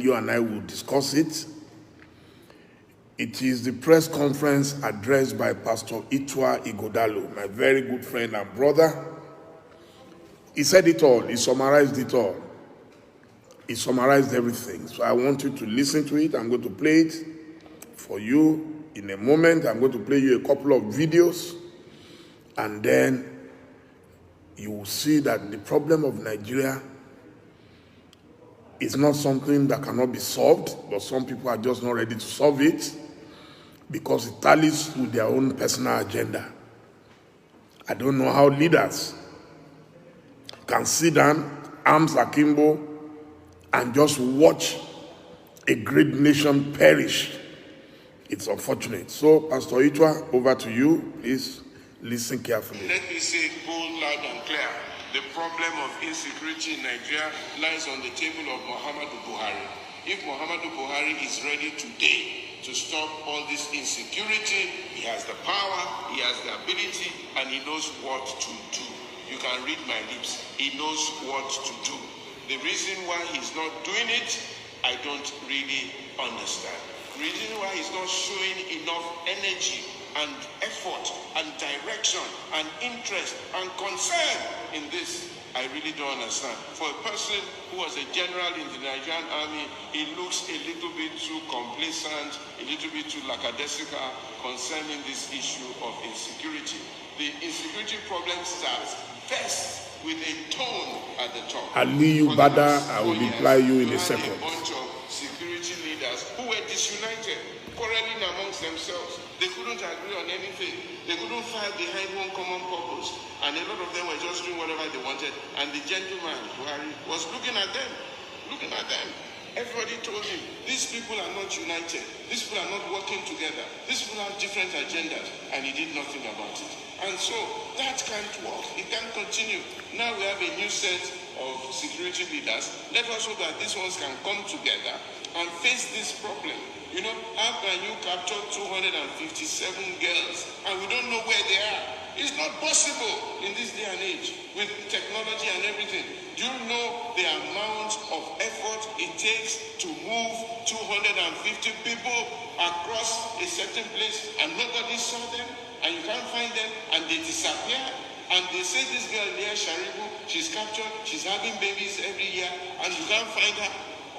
You and I will discuss it. It is the press conference addressed by Pastor Itwa Igodalo, my very good friend and brother. He said it all. He summarized it all. He summarized everything. So I want you to listen to it. I'm going to play it for you in a moment. I'm going to play you a couple of videos, and then you will see that the problem of Nigeria is not something that cannot be solved, but some people are just not ready to solve it because it tallies with their own personal agenda. I don't know how leaders can sit down, arms akimbo, and just watch a great nation perish. It's unfortunate. So, Pastor Itwa, over to you. Please listen carefully. Let me say bold, loud, and clear. The problem of insecurity in Nigeria lies on the table of Muhammadu Buhari. If Muhammadu Buhari is ready today to stop all this insecurity, he has the power, he has the ability, and he knows what to do. You can read my lips. He knows what to do. The reason why he's not doing it, I don't really understand. The reason why he's not showing enough energy and effort and direction and interest and concern in this, I really don't understand. For a person who was a general in the Nigerian army, he looks a little bit too complacent, a little bit too lackadaisical concerning this issue of insecurity. The insecurity problem starts first with a tone at the top. Aliyu Bada, I will reply you in a second. A bunch of security leaders who were disunited, quarreling amongst themselves. They couldn't agree on anything. They couldn't fight behind one common purpose. And a lot of them were just doing whatever they wanted. And the gentleman, Buhari, was looking at them. Everybody told him, these people are not united. These people are not working together. These people have different agendas. And he did nothing about it. And so that can't work. It can't continue. Now we have a new set of security leaders. Let us hope that these ones can come together and face this problem. You know, how can you capture 257 girls and we don't know where they are? It's not possible in this day and age with technology and everything. Do you know the amount of effort it takes to move 250 people across a certain place and nobody saw them and you can't find them and they disappear? And they say this girl Leah Sharibu, she's captured, she's having babies every year and you can't find her.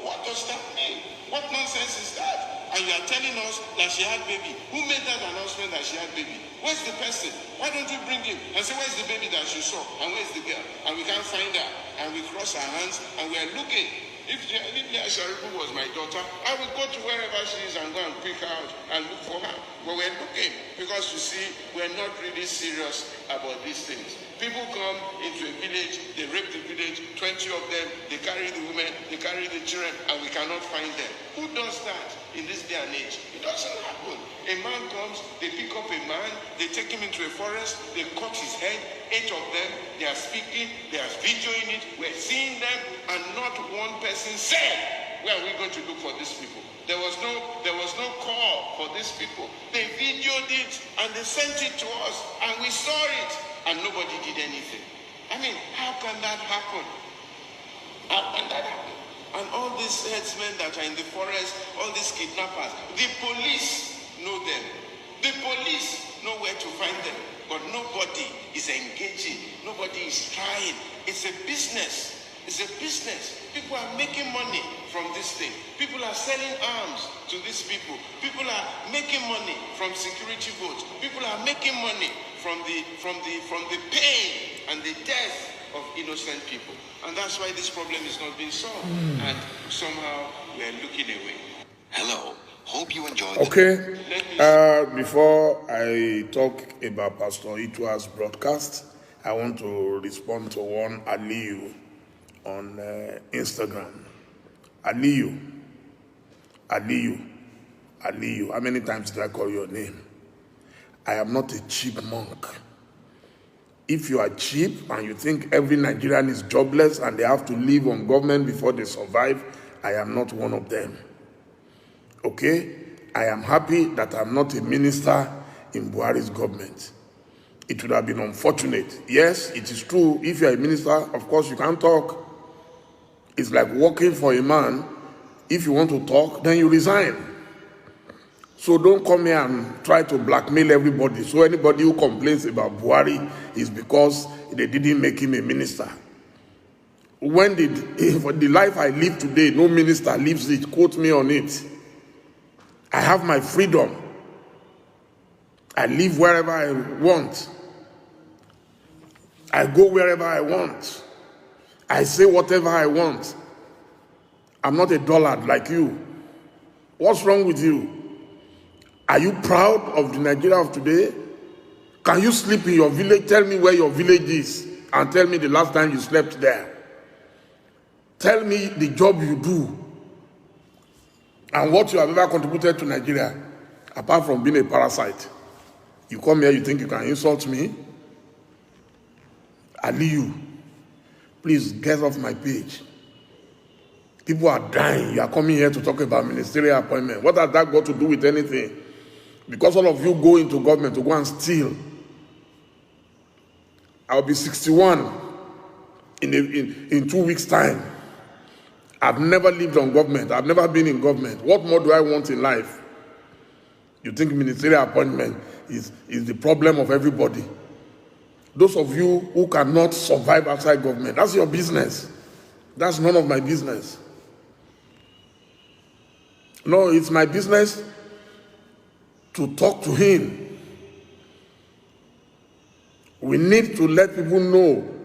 What does that mean? What nonsense is that? And you are telling us that she had baby. Who made that announcement that she had baby? Where's the person? Why don't you bring him and say, where's the baby that she saw? And where's the girl? And we can't find her. And we cross our hands and we are looking. If Leah Sharibu was my daughter, I would go to wherever she is and go and pick her out and look for her. But we're looking because, you see, we're not really serious about these things. People come into a village, they rape the village, 20 of them, they carry the women, they carry the children, and we cannot find them. Who does that in this day and age? It doesn't happen. A man comes, they pick up a man, they take him into a forest, they cut his head, 8 of them, they are speaking, they are videoing it, we're seeing them, and not one person said, where are we going to look for these people? There was no call for these people. They videoed it and they sent it to us and we saw it and nobody did anything. I mean, how can that happen? How can that happen? And all these headsmen that are in the forest, all these kidnappers, the police know them. The police know where to find them. But nobody is engaging. Nobody is trying. It's a business. It's a business. People are making money from this thing. People are selling arms to these people. People are making money from security votes. People are making money from the pain and the death of innocent people. And that's why this problem is not being solved. And somehow we are looking away. Hello. Hope you enjoyed. Okay. Before I talk about Pastor Itwa's broadcast, I want to respond to one Aliyu on Instagram. Aliyu. How many times did I call your name? I am not a cheap monk. If you are cheap and you think every Nigerian is jobless and they have to live on government before they survive, I am not one of them. Okay? I am happy that I'm not a minister in Buhari's government. It would have been unfortunate. Yes, it is true. If you're a minister, of course, you can't talk. It's like working for a man If you want to talk, then you resign. So don't come here and try to blackmail everybody. So anybody who complains about Buhari is because they didn't make him a minister. When for the life I live today, no minister lives it. Quote me on it. I have my freedom. I live wherever I want. I go wherever I want. I say whatever I want. I'm not a dullard like you. What's wrong with you? Are you proud of the Nigeria of today? Can you sleep in your village? Tell me where your village is and tell me the last time you slept there. Tell me the job you do and what you have ever contributed to Nigeria, apart from being a parasite. You come here, you think you can insult me? Aliyu, please get off my page. People are dying. You are coming here to talk about ministerial appointment. What has that got to do with anything? Because all of you go into government to go and steal. I'll be 61 in 2 weeks' time. I've never lived on government. I've never been in government. What more do I want in life? You think ministerial appointment is the problem of everybody? Those of you who cannot survive outside government, that's your business. That's none of my business. No, it's my business to talk to him. We need to let people know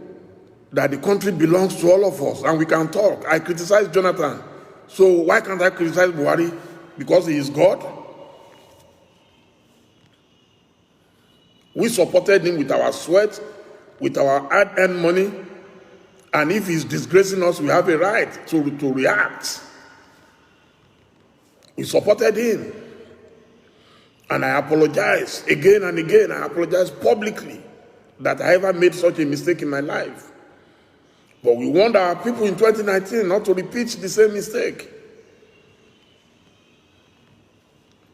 that the country belongs to all of us and we can talk. I criticize Jonathan. So why can't I criticize Buhari? Because he is God? We supported him with our sweat, with our hard-earned money, and if he's disgracing us, we have a right to react. We supported him. And I apologize again and again. I apologize publicly that I ever made such a mistake in my life. But we want our people in 2019 not to repeat the same mistake.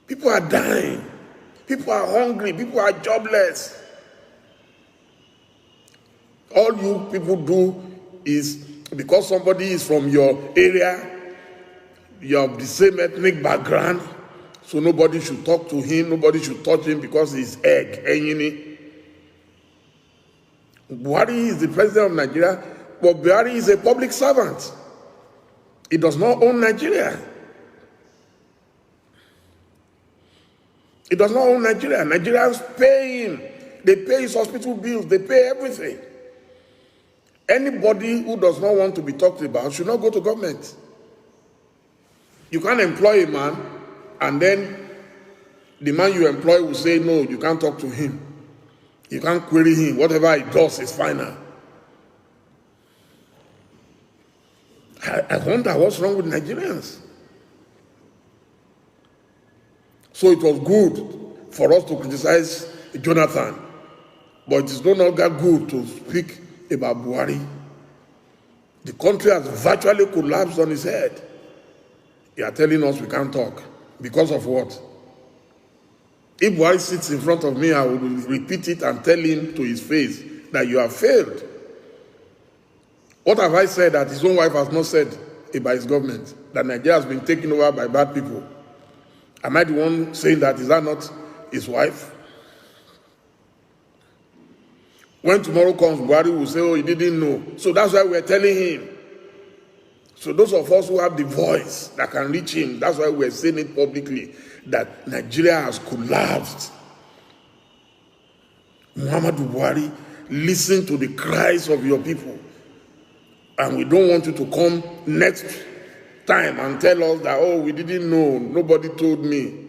People are dying. People are hungry. People are jobless. All you people do is, because somebody is from your area, you have the same ethnic background, so nobody should talk to him, nobody should touch him because he's egg. Buhari is the president of Nigeria, but Buhari is a public servant. He does not own Nigeria. He does not own Nigeria. Nigerians pay him. They pay his hospital bills. They pay everything. Anybody who does not want to be talked about should not go to government. You can't employ a man and then the man you employ will say, no, you can't talk to him. You can't query him. Whatever he does is final. I wonder what's wrong with Nigerians. So it was good for us to criticize Jonathan, but it is no longer good to speak about Buhari. The country has virtually collapsed on its head. You are telling us we can't talk. Because of what? If Buhari sits in front of me, I will repeat it and tell him to his face that you have failed. What have I said that his own wife has not said about his government? That Nigeria has been taken over by bad people. Am I the one saying that? Is that not his wife? When tomorrow comes, Buhari will say, oh, he didn't know. So that's why we're telling him. So those of us who have the voice that can reach him, that's why we're saying it publicly, that Nigeria has collapsed. Muhammadu Buhari, listen to the cries of your people. And we don't want you to come next time and tell us that, oh, we didn't know, nobody told me.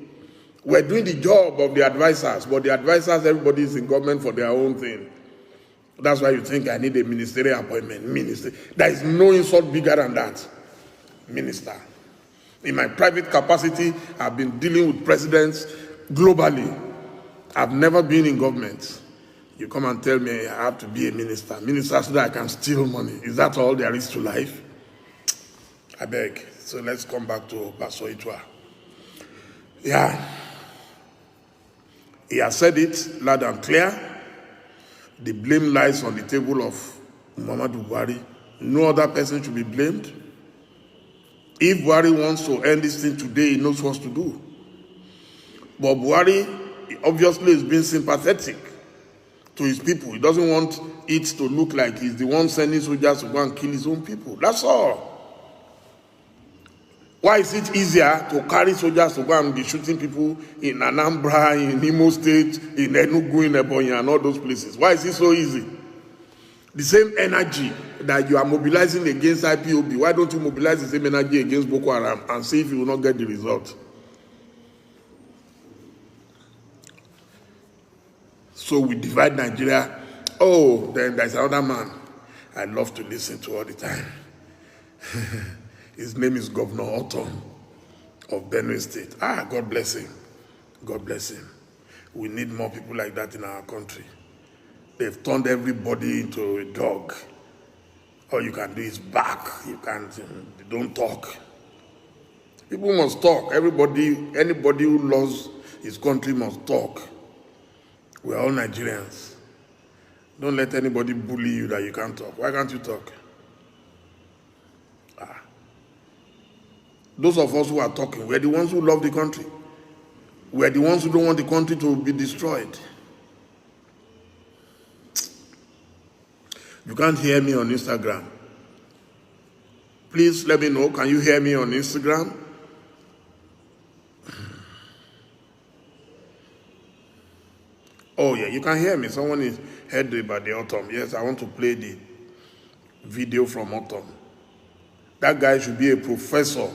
We're doing the job of the advisors, but the advisors, everybody is in government for their own thing. That's why you think I need a ministerial appointment. Minister. There is no insult bigger than that. Minister. In my private capacity, I've been dealing with presidents globally. I've never been in government. You come and tell me I have to be a minister. Minister so that I can steal money. Is that all there is to life? I beg. So let's come back to Pastor Itwa. Yeah. He has said it loud and clear. The blame lies on the table of Muhammadu Buhari. No other person should be blamed. If Buhari wants to end this thing today, he knows what to do. But Buhari obviously is being sympathetic to his people. He doesn't want it to look like he's the one sending soldiers to go and kill his own people. That's all. Why is it easier to carry soldiers to go and be shooting people in Anambra, in Imo State, in Enugu, in Ebonyi, and all those places? Why is it so easy? The same energy that you are mobilizing against IPOB, why don't you mobilize the same energy against Boko Haram and see if you will not get the result? So we divide Nigeria. Oh, then there's another man I love to listen to all the time. His name is Governor Otom of Benue State. Ah, God bless him. God bless him. We need more people like that in our country. They've turned everybody into a dog. All you can do is bark. You can't, they don't talk. People must talk. Anybody who loves his country must talk. We're all Nigerians. Don't let anybody bully you that you can't talk. Why can't you talk? Those of us who are talking, we're the ones who love the country. We're the ones who don't want the country to be destroyed. You can't hear me on Instagram. Please let me know. Can you hear me on Instagram? Oh yeah, you can hear me. Someone is heard about the Autumn. Yes, I want to play the video from Autumn. That guy should be a professor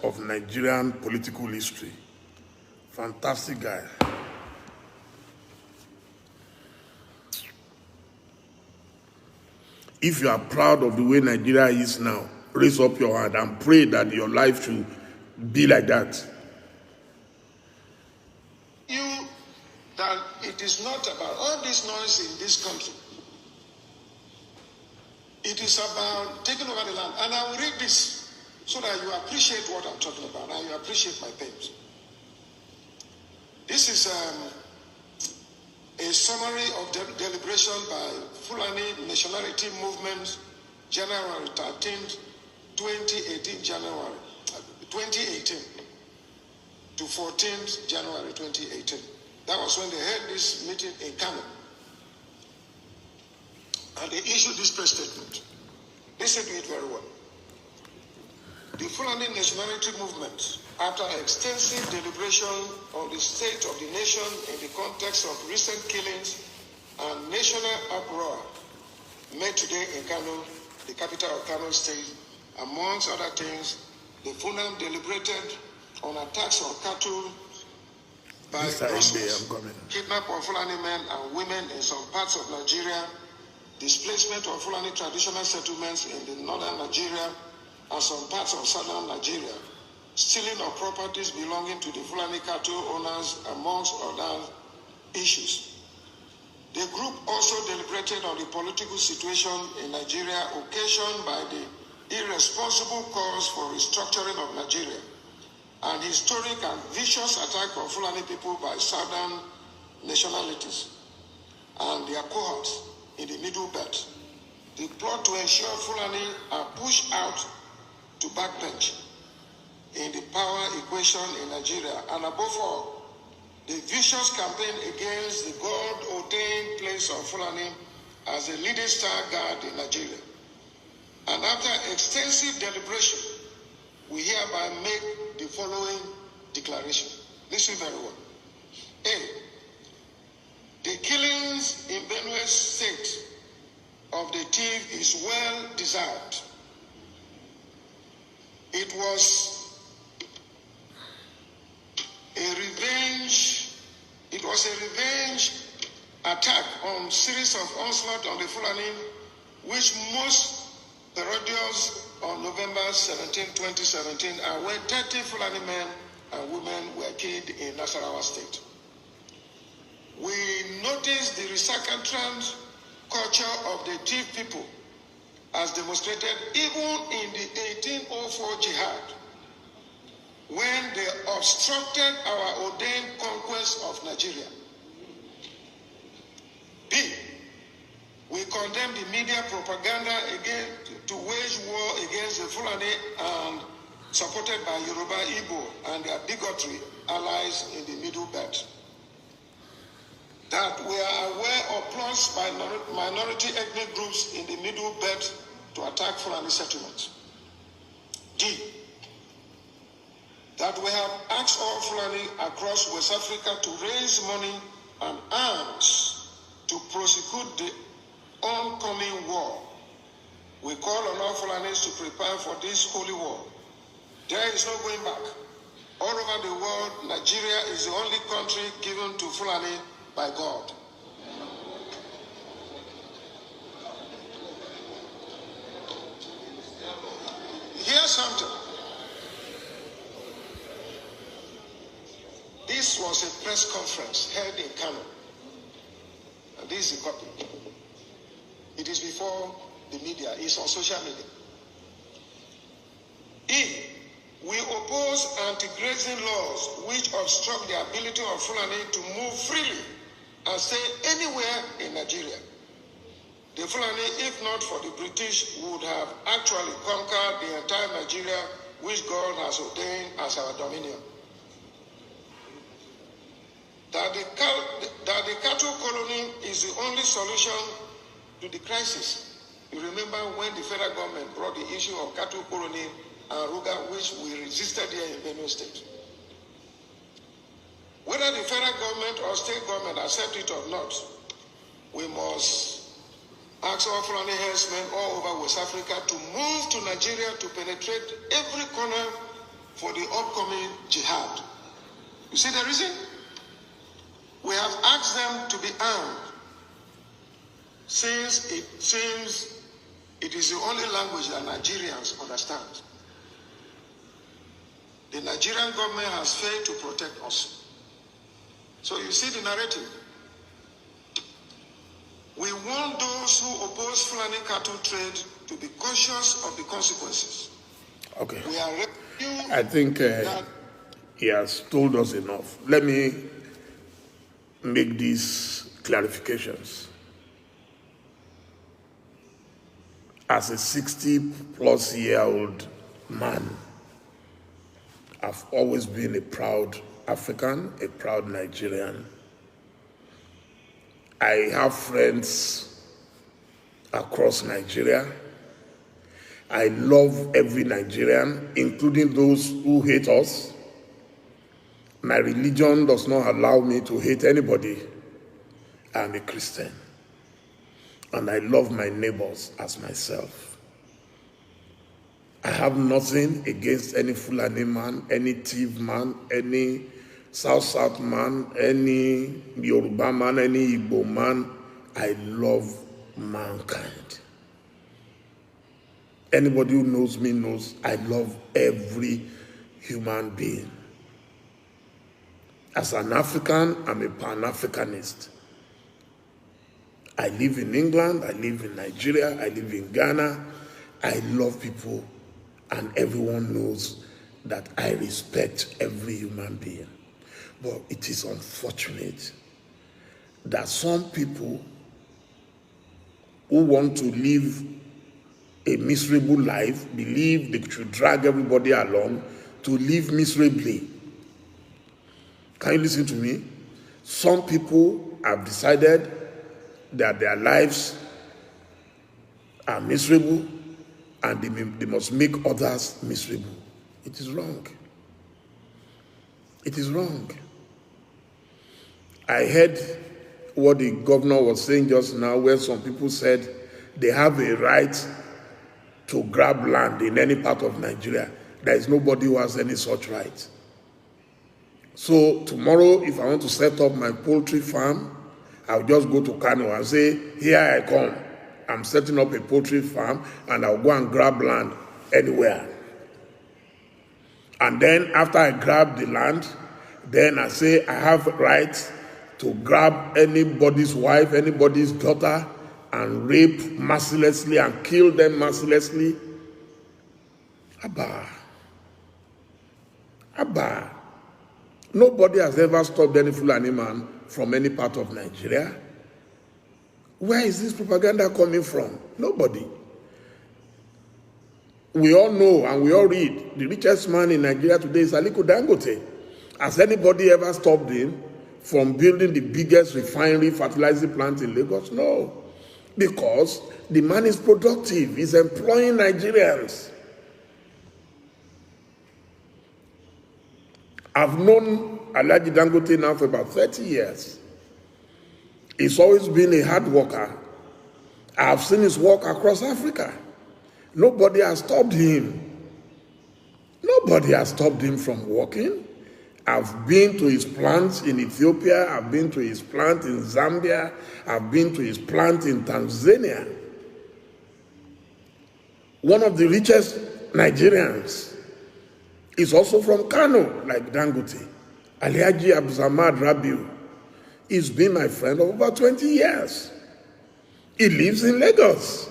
of Nigerian political history. Fantastic guy. If you are proud of the way Nigeria is now, raise up your hand and pray that your life should be like that. That it is not about all this noise in this country. It is about taking over the land. And I will read this so that you appreciate what I'm talking about and you appreciate my pains. This is a summary of deliberation by Fulani Nationality Movement, January 13th, 2018 to 14th January 2018. That was when they held this meeting in Kano. And they issued this press statement. Listen to it very well. The Fulani Nationality Movement, after extensive deliberation on the state of the nation in the context of recent killings and national uproar, met today in Kano, the capital of Kano State. Amongst other things, the Fulani deliberated on attacks on cattle by Russians, kidnap of Fulani men and women in some parts of Nigeria, displacement of Fulani traditional settlements in the northern Nigeria and some parts of southern Nigeria, stealing of properties belonging to the Fulani cattle owners, amongst other issues. The group also deliberated on the political situation in Nigeria occasioned by the irresponsible calls for restructuring of Nigeria and historic and vicious attack on Fulani people by southern nationalities and their cohorts in the Middle Belt. The plot to ensure Fulani are pushed out to backbench in the power equation in Nigeria, and above all, the vicious campaign against the God-ordained place of Fulani as a leading star guard in Nigeria. And after extensive deliberation, we hereby make the following declaration. Listen very well. A. The killings in Benue State of the thief is well deserved. It was a revenge attack on series of onslaught on the Fulani, which most parodies on November 17, 2017, and when 30 Fulani men and women were killed in Nasarawa State. We noticed the recalcitrant culture of the thief people as demonstrated even in the 1804 jihad, when they obstructed our ordained conquest of Nigeria. B. We We condemn the media propaganda to wage war against the Fulani and supported by Yoruba, Igbo and their bigotry allies in the Middle Belt. That we are aware of plots by minority ethnic groups in the Middle Belt to attack Fulani settlements. D. That we have asked all Fulani across West Africa to raise money and arms to prosecute the oncoming war. We call on all Fulanis to prepare for this holy war. There is no going back. All over the world, Nigeria is the only country given to Fulani by God. Here's something. This was a press conference held in Kano. And this is a copy. It is before the media. It's on social media. E. We oppose anti-grazing laws which obstruct the ability of Fulani to move freely and stay anywhere in Nigeria. The Fulani, if not for the British, would have actually conquered the entire Nigeria which God has ordained as our dominion. That the cattle colony is the only solution to the crisis. You remember when the federal government brought the issue of cattle colony and Ruga, which we resisted here in Benue State. Whether the federal government or state government accept it or not, we must ask all Fulani herdsmen all over West Africa to move to Nigeria to penetrate every corner for the upcoming jihad. You see the reason? We have asked them to be armed, since it seems it is the only language that Nigerians understand. The Nigerian government has failed to protect us. So you see the narrative. We want those who oppose Fulani cattle trade to be cautious of the consequences. Okay. We are I think he has told us enough. Let me make these clarifications. As a 60-plus-year-old man, I've always been a proud African, a proud Nigerian. I have friends across Nigeria. I love every Nigerian, including those who hate us. My religion does not allow me to hate anybody. I'm a Christian. And I love my neighbors as myself. I have nothing against any Fulani man, any thief man, any South man, any Yoruba man, any Igbo man. I love mankind. Anybody who knows me knows I love every human being. As an African, I'm a Pan-Africanist. I live in England, I live in Nigeria, I live in Ghana. I love people, and everyone knows that I respect every human being. But it is unfortunate that some people who want to live a miserable life believe they should drag everybody along to live miserably. Can you listen to me? Some people have decided that their lives are miserable and they must make others miserable. It is wrong. It is wrong. I heard what the governor was saying just now, where some people said they have a right to grab land in any part of Nigeria. There is nobody who has any such right. So tomorrow, if I want to set up my poultry farm, I'll just go to Kano and say, here I come. I'm setting up a poultry farm, and I'll go and grab land anywhere. And then after I grab the land, then I say I have rights to grab anybody's wife, anybody's daughter, and rape mercilessly and kill them mercilessly. Abba. Nobody has ever stopped any Fulani man from any part of Nigeria. Where is this propaganda coming from? Nobody. We all know and we all read, the richest man in Nigeria today is Aliko Dangote. Has anybody ever stopped him from building the biggest refinery fertilizer plant in Lagos? No. Because the man is productive. He's employing Nigerians. I've known Alhaji Dangote now for about 30 years. He's always been a hard worker. I've seen his work across Africa. Nobody has stopped him. Nobody has stopped him from working. I've been to his plants in Ethiopia. I've been to his plant in Zambia. I've been to his plant in Tanzania. One of the richest Nigerians is also from Kano, like Dangote. Alhaji Abdulsamad Rabiu. He's been my friend for over 20 years. He lives in Lagos.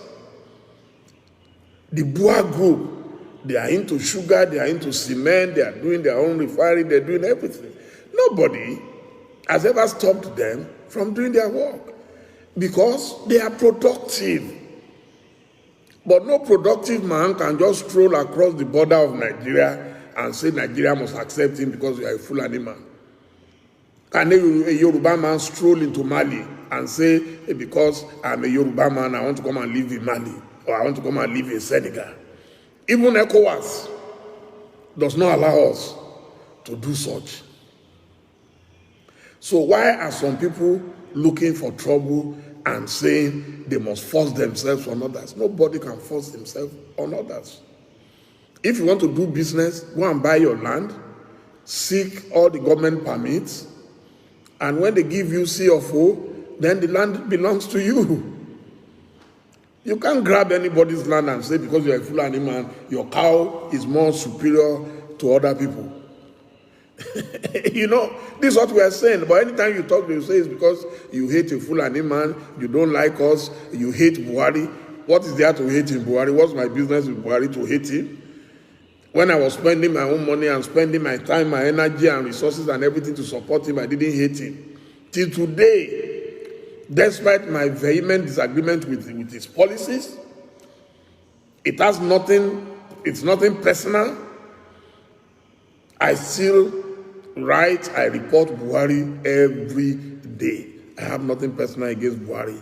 The Bua Group, they are into sugar, they are into cement, they are doing their own refinery, they're doing everything. Nobody has ever stopped them from doing their work because they are productive. But no productive man can just stroll across the border of Nigeria and say Nigeria must accept him because you are a Fulani man. Can a Yoruba man stroll into Mali and say, hey, because I'm a Yoruba man, I want to come and live in Mali, or I want to come and live in Senegal? Even ECOWAS does not allow us to do such. So why are some people looking for trouble and saying they must force themselves on others? Nobody can force themselves on others. If you want to do business, go and buy your land, seek all the government permits, and when they give you C of O, then the land belongs to you. You can't grab anybody's land and say because you're a Fulani man, your cow is more superior to other people. You know, this is what we are saying. But anytime you talk, you say it's because you hate a Fulani man, you don't like us, you hate Buhari. What is there to hate in Buhari? What's my business with Buhari to hate him? When I was spending my own money and spending my time, my energy and resources and everything to support him, I didn't hate him. Till today, despite my vehement disagreement with his policies, it's nothing personal. I still write, I report Buhari every day. I have nothing personal against Buhari.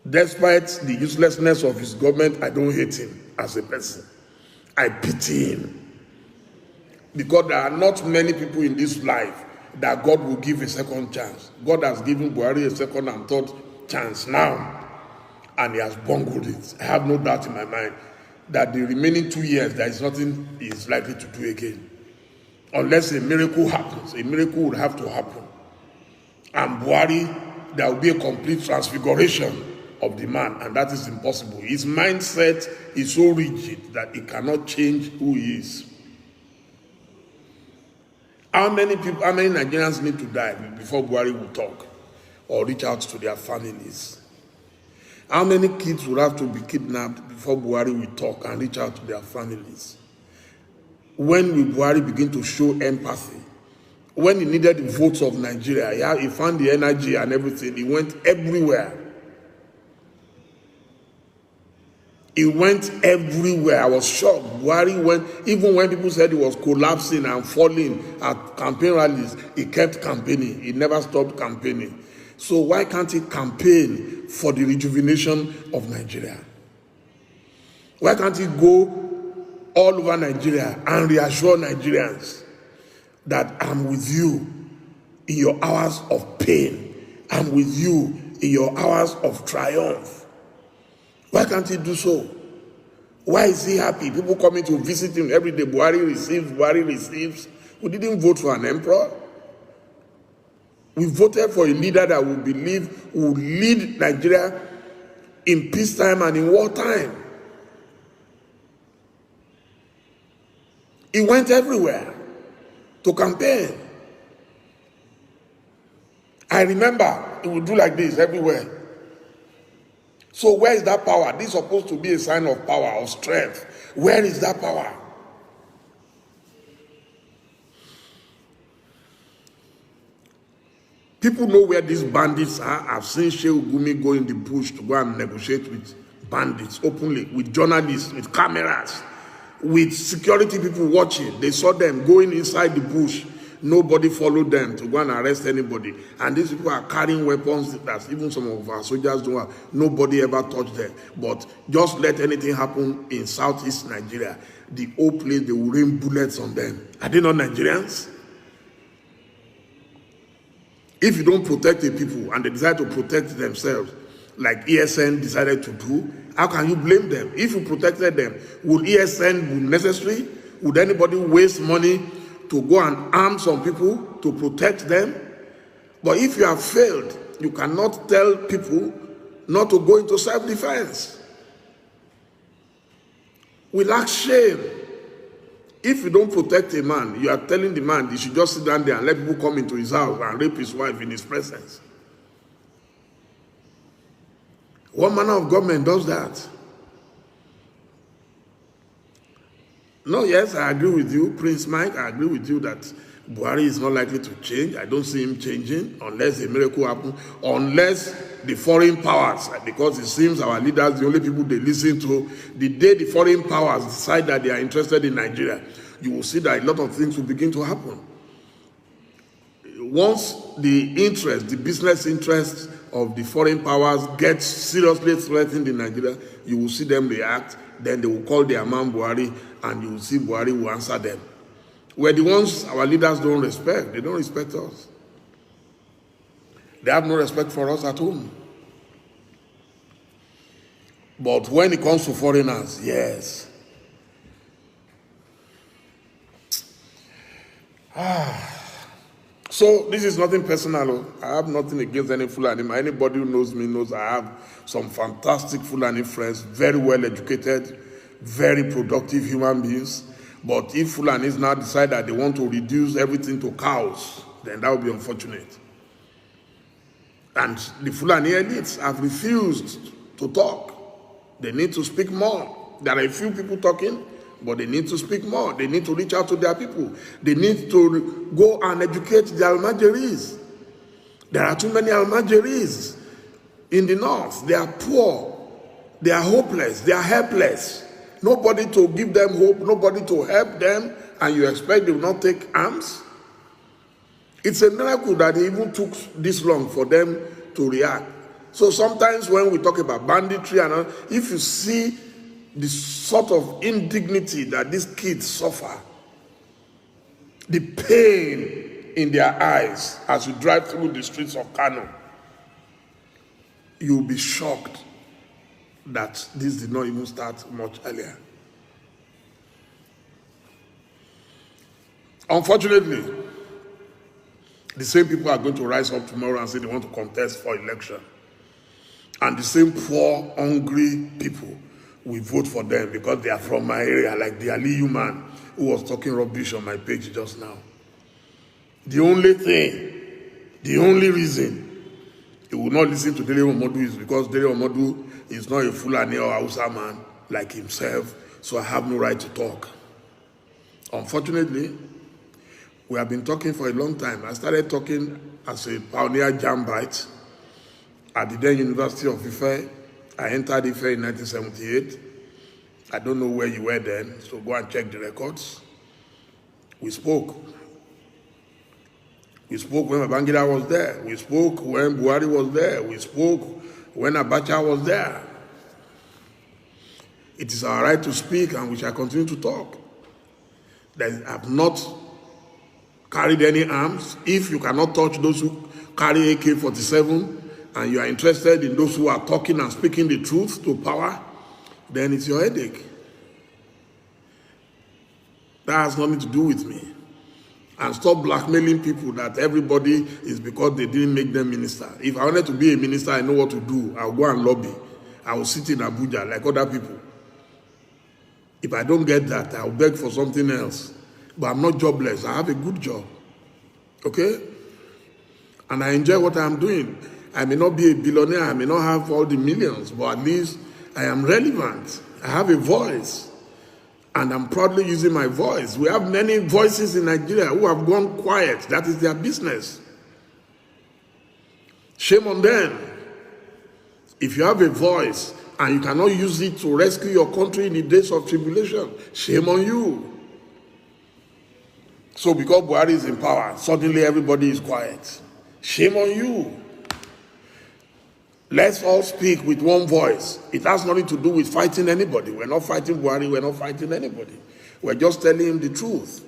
Despite the uselessness of his government, I don't hate him as a person. I pity him. Because there are not many people in this life that God will give a second chance. God has given Buhari a second and third chance now, and he has bungled it. I have no doubt in my mind that the remaining 2 years, there is nothing he is likely to do again. Unless a miracle happens. A miracle would have to happen. And Buhari, there will be a complete transfiguration of the man, and that is impossible. His mindset is so rigid that he cannot change who he is. How many Nigerians need to die before Buhari will talk or reach out to their families? How many kids will have to be kidnapped before Buhari will talk and reach out to their families? When will Buhari begin to show empathy? When he needed the votes of Nigeria, he found the energy and everything. He went everywhere. He went everywhere. I was shocked. Buhari went, even when people said he was collapsing and falling at campaign rallies, he kept campaigning. He never stopped campaigning. So why can't he campaign for the rejuvenation of Nigeria? Why can't he go all over Nigeria and reassure Nigerians that I'm with you in your hours of pain. I'm with you in your hours of triumph. Why can't he do so? Why is he happy? People coming to visit him every day. Buhari receives. We didn't vote for an emperor. We voted for a leader that we believe will lead Nigeria in peacetime and in wartime. He went everywhere to campaign. I remember he would do like this everywhere. So where is that power? This is supposed to be a sign of power, of strength. Where is that power? People know where these bandits are. I've seen Shehu Gumi go in the bush to go and negotiate with bandits openly, with journalists, with cameras, with security people watching. They saw them going inside the bush. Nobody followed them to go and arrest anybody. And these people are carrying weapons that even some of our soldiers don't have. Nobody ever touched them. But just let anything happen in southeast Nigeria, the whole place, they will rain bullets on them. Are they not Nigerians? If you don't protect the people and they decide to protect themselves, like ESN decided to do, how can you blame them? If you protected them, would ESN be necessary? Would anybody waste money to go and arm some people to protect them? But if you have failed, you cannot tell people not to go into self-defense. We lack shame. If you don't protect a man, you are telling the man he should just sit down there and let people come into his house and rape his wife in his presence. What manner of government does that? No, yes, I agree with you, Prince Mike. I agree with you that Buhari is not likely to change. I don't see him changing unless a miracle happens, unless the foreign powers, because it seems our leaders, the only people they listen to, the day the foreign powers decide that they are interested in Nigeria, you will see that a lot of things will begin to happen. Once the interest, the business interests of the foreign powers gets seriously threatened in Nigeria, you will see them react. Then they will call their man Buhari, and you will see Buhari will answer them. We're the ones our leaders don't respect. They don't respect us. They have no respect for us at home. But when it comes to foreigners, yes. So this is nothing personal. I have nothing against any Fulani. Anybody who knows me knows I have some fantastic Fulani friends, very well educated, very productive human beings. But if Fulanis now decide that they want to reduce everything to cows, then that would be unfortunate. And the Fulani elites have refused to talk. They need to speak more. There are a few people talking, but they need to speak more. They need to reach out to their people. They need to go and educate the Almajiris. There are too many Almajiris in the north. They are poor. They are hopeless. They are helpless. Nobody to give them hope, nobody to help them, and you expect they will not take arms? It's a miracle that it even took this long for them to react. So sometimes when we talk about banditry, and if you see the sort of indignity that these kids suffer, the pain in their eyes as you drive through the streets of Kano, you'll be shocked that this did not even start much earlier. Unfortunately, the same people are going to rise up tomorrow and say they want to contest for election. And the same poor, hungry people will vote for them because they are from my area, like the Aliyu man who was talking rubbish on my page just now. The only thing, the only reason he will not listen to Dele Momodu is because Dele Momodu is not a Fulani or Hausa man like himself, so I have no right to talk. Unfortunately, we have been talking for a long time. I started talking as a pioneer jambite at the then University of Ife. I entered Ife in 1978. I don't know where you were then, so go and check the records. We spoke. We spoke when Babangida was there. We spoke when Buhari was there. We spoke when Abacha was there. It is our right to speak, and we shall continue to talk. They have not carried any arms. If you cannot touch those who carry AK-47, and you are interested in those who are talking and speaking the truth to power, then it's your headache. That has nothing to do with me. And stop blackmailing people that everybody is because they didn't make them minister. If I wanted to be a minister, I know what to do. I'll go and lobby. I will sit in Abuja like other people. If I don't get that, I'll beg for something else. But I'm not jobless. I have a good job. Okay? And I enjoy what I'm doing. I may not be a billionaire. I may not have all the millions. But at least I am relevant. I have a voice. And I'm proudly using my voice. We have many voices in Nigeria who have gone quiet. That is their business. Shame on them. If you have a voice and you cannot use it to rescue your country in the days of tribulation, shame on you. So because Buhari is in power, suddenly everybody is quiet. Shame on you. Let's all speak with one voice. It has nothing to do with fighting anybody. We're not fighting Buhari, we're not fighting anybody. We're just telling him the truth.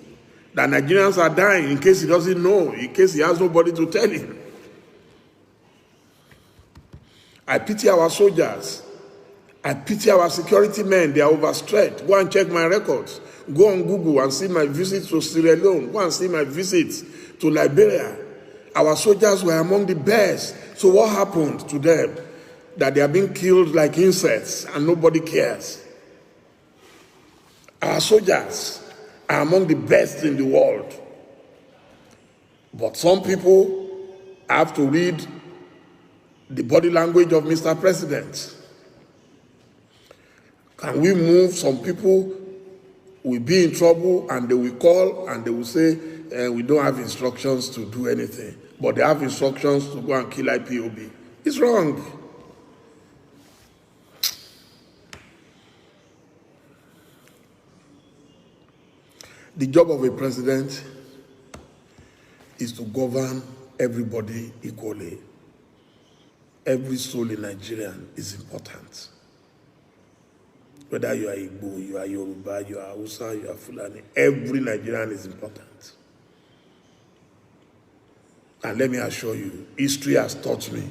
That Nigerians are dying in case he doesn't know, in case he has nobody to tell him. I pity our soldiers. I pity our security men. They are overstretched. Go and check my records. Go on Google and see my visits to Sierra Leone. Go and see my visits to Liberia. Our soldiers were among the best. So what happened to them? That they are being killed like insects and nobody cares. Our soldiers are among the best in the world. But some people have to read the body language of Mr. President. Can we move? Some people will be in trouble and they will call and they will say, we don't have instructions to do anything. But they have instructions to go and kill IPOB. It's wrong. The job of a president is to govern everybody equally. Every soul in Nigeria is important. Whether you are Igbo, you are Yoruba, you are Hausa, you are Fulani, every Nigerian is important. And let me assure you, history has taught me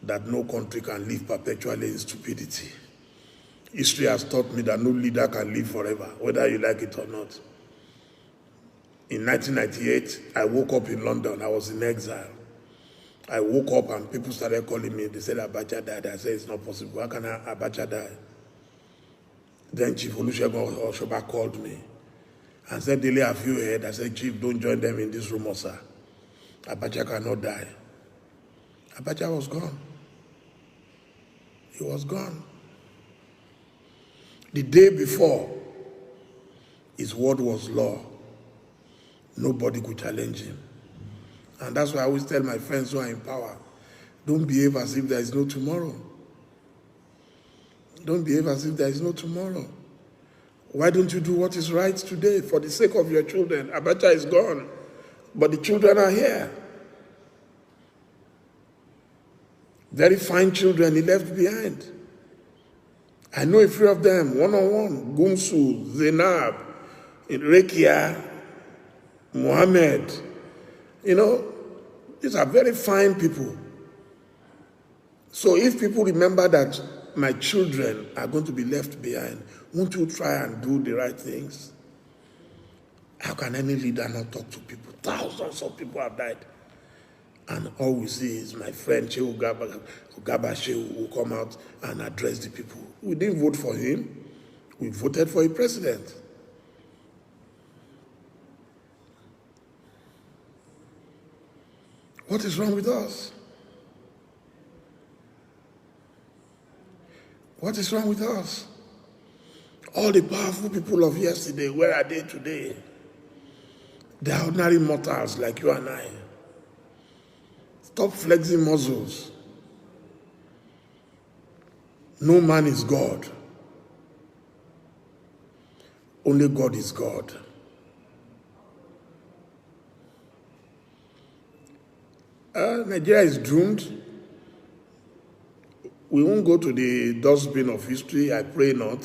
that no country can live perpetually in stupidity. History has taught me that no leader can live forever, whether you like it or not. In 1998, I woke up in London. I was in exile. I woke up and people started calling me. They said, Abacha died. I said, it's not possible. How can Abacha die? Then Chief Olusegun Oshoba called me and said, Dele, have you heard? I said, Chief, don't join them in this rumor, sir. Abacha cannot die. Abacha was gone. He was gone. The day before, his word was law. Nobody could challenge him. And that's why I always tell my friends who are in power, don't behave as if there is no tomorrow. Don't behave as if there is no tomorrow. Why don't you do what is right today for the sake of your children? Abacha is gone, but the children are here. Very fine children he left behind. I know a few of them, one-on-one. Gumsu, Zainab, Rekia, Mohammed. You know, these are very fine people. So if people remember that my children are going to be left behind, won't you try and do the right things? How can any leader not talk to people? Thousands of people have died. And all we see is my friend Shehu Gaba Shehu will come out and address the people. We didn't vote for him. We voted for a president. What is wrong with us? What is wrong with us? All the powerful people of yesterday, where are they today? They are ordinary mortals like you and I. Stop flexing muscles. No man is God. Only God is God. Nigeria is doomed. We won't go to the dustbin of history. I pray not.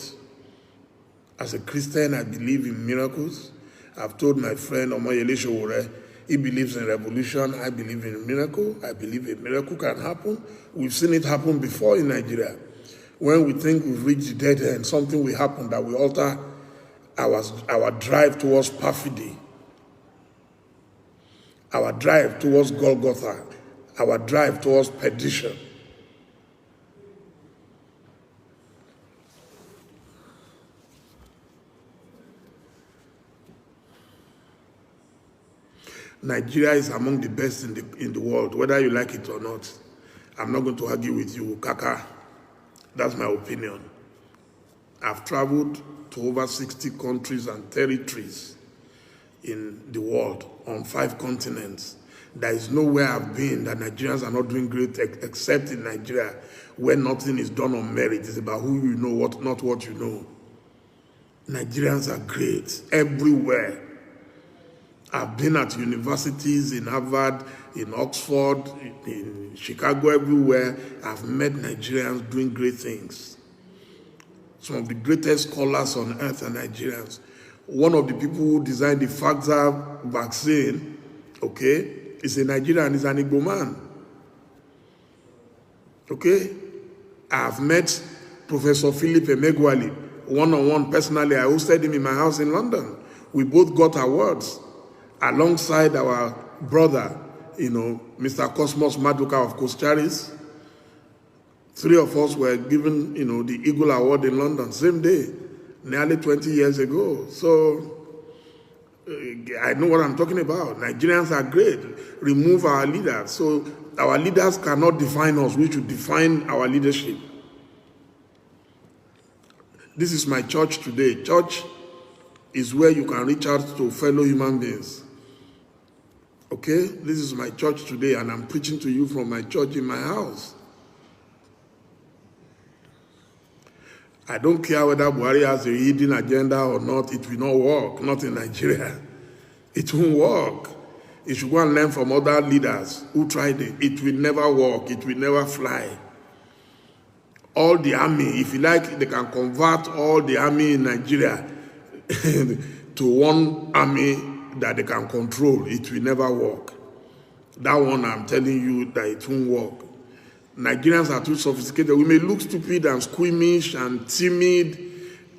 As a Christian, I believe in miracles. I've told my friend Omoyele Sowore, he believes in revolution. I believe in a miracle. I believe a miracle can happen. We've seen it happen before in Nigeria. When we think we've reached the dead end, something will happen that will alter our drive towards perfidy, our drive towards Golgotha, our drive towards perdition. Nigeria is among the best in the world, whether you like it or not. I'm not going to argue with you, Kaka. That's my opinion. I've traveled to over 60 countries and territories in the world, on 5 continents. There is nowhere I've been that Nigerians are not doing great except in Nigeria, where nothing is done on merit. It's about who you know, not what you know. Nigerians are great everywhere. I've been at universities in Harvard, in Oxford, in Chicago, everywhere. I've met Nigerians doing great things. Some of the greatest scholars on earth are Nigerians. One of the people who designed the Pfizer vaccine, okay, is a Nigerian, is an Igbo man. Okay? I've met Professor Philip Emegwali one-on-one personally. I hosted him in my house in London. We both got awards alongside our brother, Mr. Cosmos Maduka of Costaris. 3 of us were given, the Eagle Award in London, same day, nearly 20 years ago. So I know what I'm talking about. Nigerians are great. Remove our leaders. So our leaders cannot define us. We should define our leadership. This is my church today. Church is where you can reach out to fellow human beings. Okay? This is my church today, and I'm preaching to you from my church in my house. I don't care whether Buhari has a hidden agenda or not. It will not work. Not in Nigeria. It won't work. You should go and learn from other leaders who tried it. It will never work. It will never fly. All the army, if you like, they can convert all the army in Nigeria to one army that they can control. It will never work. That one, I'm telling you that it won't work. Nigerians are too sophisticated. We may look stupid and squeamish and timid.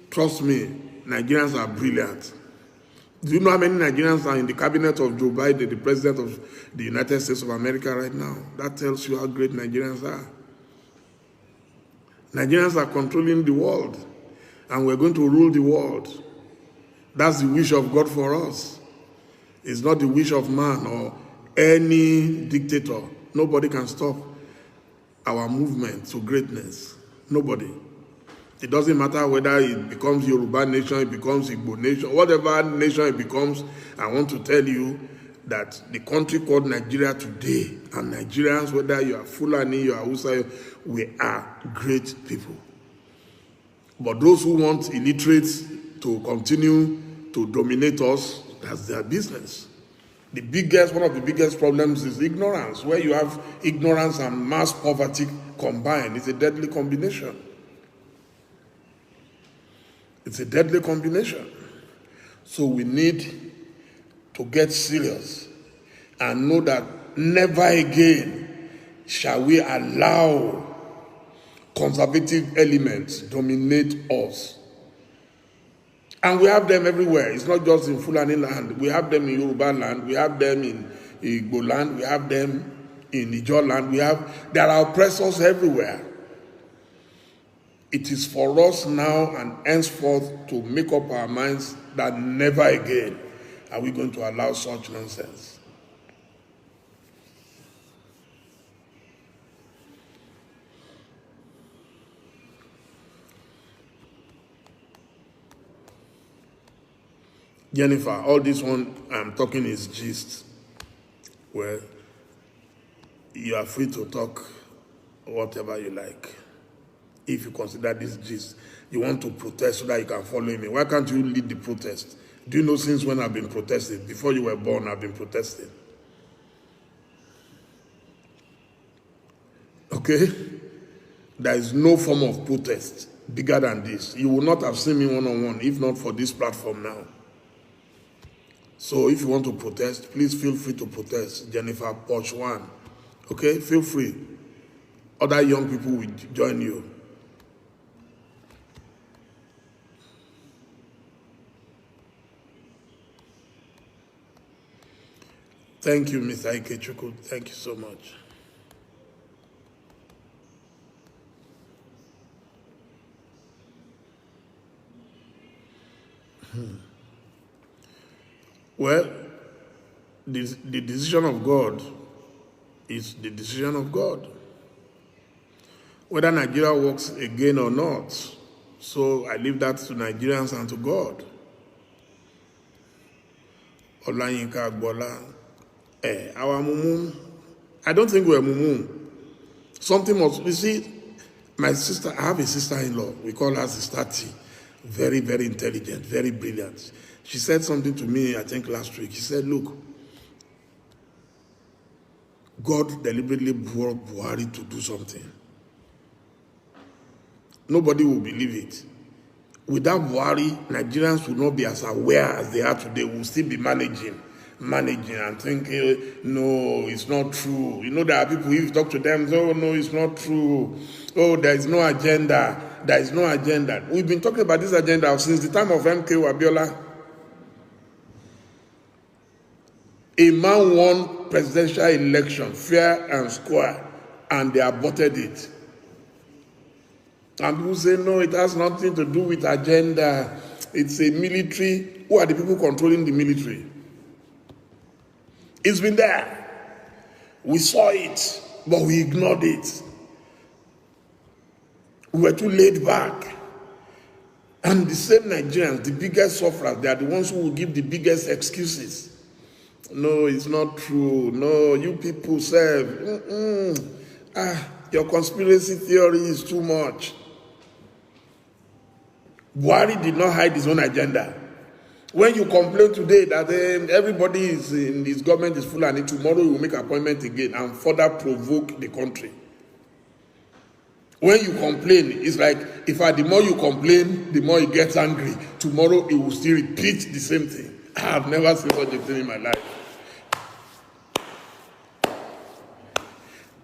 Trust me, Nigerians are brilliant. Do you know how many Nigerians are in the cabinet of Joe Biden, the president of the United States of America right now? That tells you how great Nigerians are. Nigerians are controlling the world, and we're going to rule the world. That's the wish of God for us. It's not the wish of man or any dictator. Nobody can stop our movement to greatness. Nobody. It doesn't matter whether it becomes Yoruba nation, it becomes Igbo nation, whatever nation it becomes. I want to tell you that the country called Nigeria today, and Nigerians, whether you are Fulani, you are Hausa, we are great people. But those who want illiterates to continue to dominate us, that's their business. One of the biggest problems is ignorance. Where you have ignorance and mass poverty combined, it's a deadly combination. It's a deadly combination. So we need to get serious and know that never again shall we allow conservative elements dominate us. And we have them everywhere. It's not just in Fulani land. We have them in Yoruba land. We have them in Igbo land. We have them in Ijaw land. There are oppressors everywhere. It is for us now and henceforth to make up our minds that never again are we going to allow such nonsense. Jennifer, all this one I'm talking is gist. Well, you are free to talk whatever you like. If you consider this gist, you want to protest so that you can follow me. Why can't you lead the protest? Do you know since when I've been protesting? Before you were born, I've been protesting. Okay? There is no form of protest bigger than this. You will not have seen me one-on-one if not for this platform now. So if you want to protest, please feel free to protest. Jennifer Poch 1. Okay? Feel free. Other young people will join you. Thank you, Mr. Ikechukwu. Thank you so much. Well, the decision of God is the decision of God. Whether Nigeria works again or not, so I leave that to Nigerians and to God. Olayinka Agbola, Our mumu, I don't think we're mumu. Something must, you see, my sister, I have a sister-in-law. We call her Sister T. Very, very intelligent, very brilliant. She said something to me, I think last week. She said, look, God deliberately brought Buhari to do something. Nobody will believe it. Without Buhari, Nigerians will not be as aware as they are today. We'll still be managing and thinking, no, it's not true. You know, there are people, if you talk to them, oh, no, it's not true. Oh, there is no agenda. There is no agenda. We've been talking about this agenda since the time of MK Abiola. A man won presidential election, fair and square, and they aborted it. And people say, no, it has nothing to do with agenda. It's a military. Who are the people controlling the military? It's been there. We saw it, but we ignored it. We were too laid back. And the same Nigerians, the biggest sufferers, they are the ones who will give the biggest excuses. No, it's not true. No, you people say, your conspiracy theory is too much. Buhari did not hide his own agenda. When you complain today that everybody is in his government is full and tomorrow you will make an appointment again and further provoke the country. When you complain, it's like, the more you complain, the more he gets angry. Tomorrow he will still repeat the same thing. I have never seen such a thing in my life.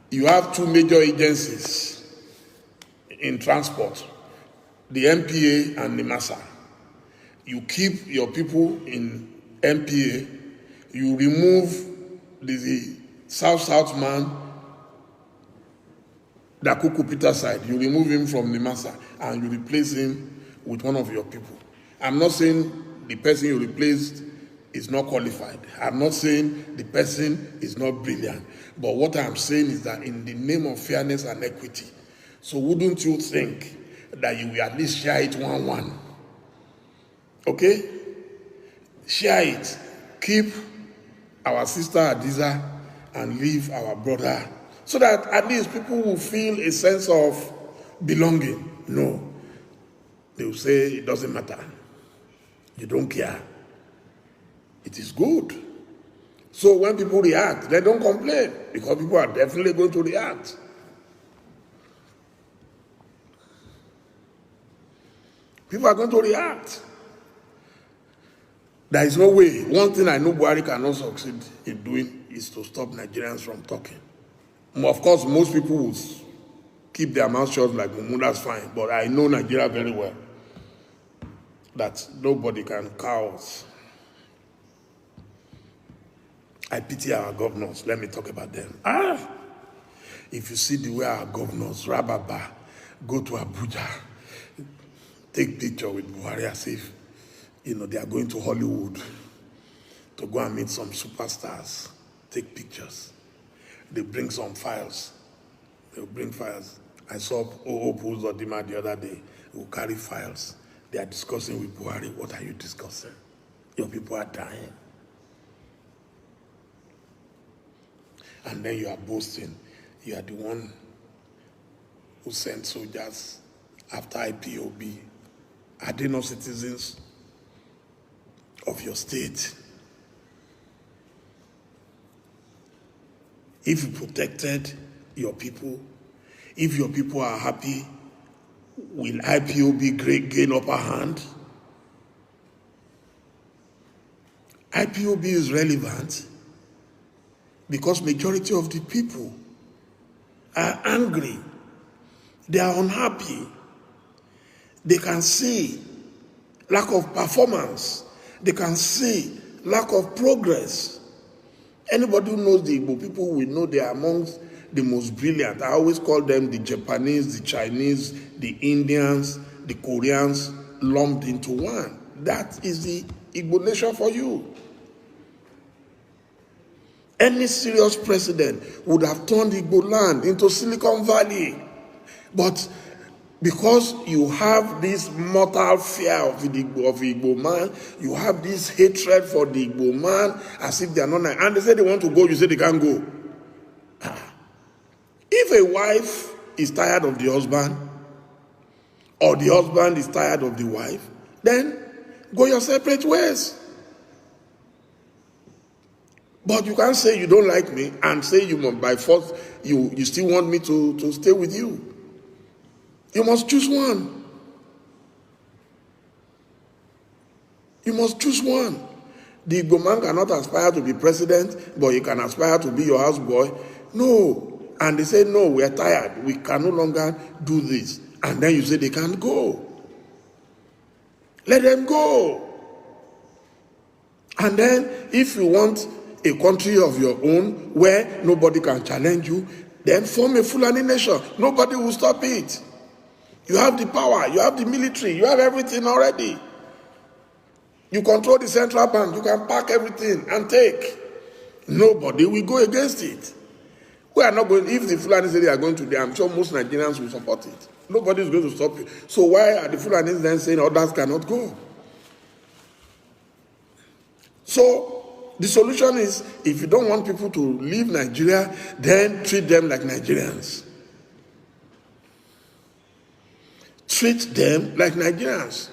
You have two major agencies in transport, the MPA and the MASA. You keep your people in MPA, you remove the South-South man, the Akuku Peter side, you remove him from the MASA and you replace him with one of your people. I'm not saying the person you replaced is not qualified. I'm not saying the person is not brilliant. But what I'm saying is that in the name of fairness and equity, so wouldn't you think that you will at least share it 1-1? Okay? Share it. Keep our sister Adiza and leave our brother, so that at least people will feel a sense of belonging. No. They will say it doesn't matter. You don't care. It is good. So when people react, they don't complain, because people are definitely going to react. People are going to react. There is no way. One thing I know Buhari cannot succeed in doing is to stop Nigerians from talking. Of course, most people will keep their mouth shut like Mumu, that's fine. But I know Nigeria very well, that nobody can cow us. I pity our governors. Let me talk about them. If you see the way our governors, Rababa, go to Abuja, take picture with Buhari as if, they are going to Hollywood to go and meet some superstars, take pictures. They bring some files. They'll bring files. I saw Opu Zodima the other day. They will carry files. They are discussing with Buhari. What are you discussing? Your people are dying. And then you are boasting. You are the one who sent soldiers after IPOB. Are they not citizens of your state? If you protected your people, if your people are happy, will IPOB gain upper hand? IPOB is relevant because majority of the people are angry. They are unhappy. They can see lack of performance. They can see lack of progress. Anybody who knows the Igbo people will know they are amongst the most brilliant. I always call them the Japanese, the Chinese, the Indians, the Koreans lumped into one. That is the Igbo nation for you. Any serious president would have turned Igbo land into Silicon Valley. But Because you have this mortal fear of the Igbo man, you have this hatred for the Igbo man, as if they are not nice. And they say they want to go, you say they can't go. If a wife is tired of the husband, or the husband is tired of the wife, then go your separate ways. But you can't say you don't like me and say you must, by force, you still want me to stay with you. You must choose one. You must choose one. The Igbo man cannot aspire to be president, but he can aspire to be your houseboy. No. And they say, no, we are tired. We can no longer do this. And then you say they can't go. Let them go. And then if you want a country of your own where nobody can challenge you, then form a Fulani nation. Nobody will stop it. You have the power, you have the military, you have everything already. You control the central bank, you can pack everything and take. Nobody will go against it. We are not going, if the Fulani say they are going to there, I'm sure most Nigerians will support it. Nobody is going to stop it. So why are the Fulanis then saying others cannot go? So the solution is, if you don't want people to leave Nigeria, then treat them like Nigerians. Treat them like Nigerians.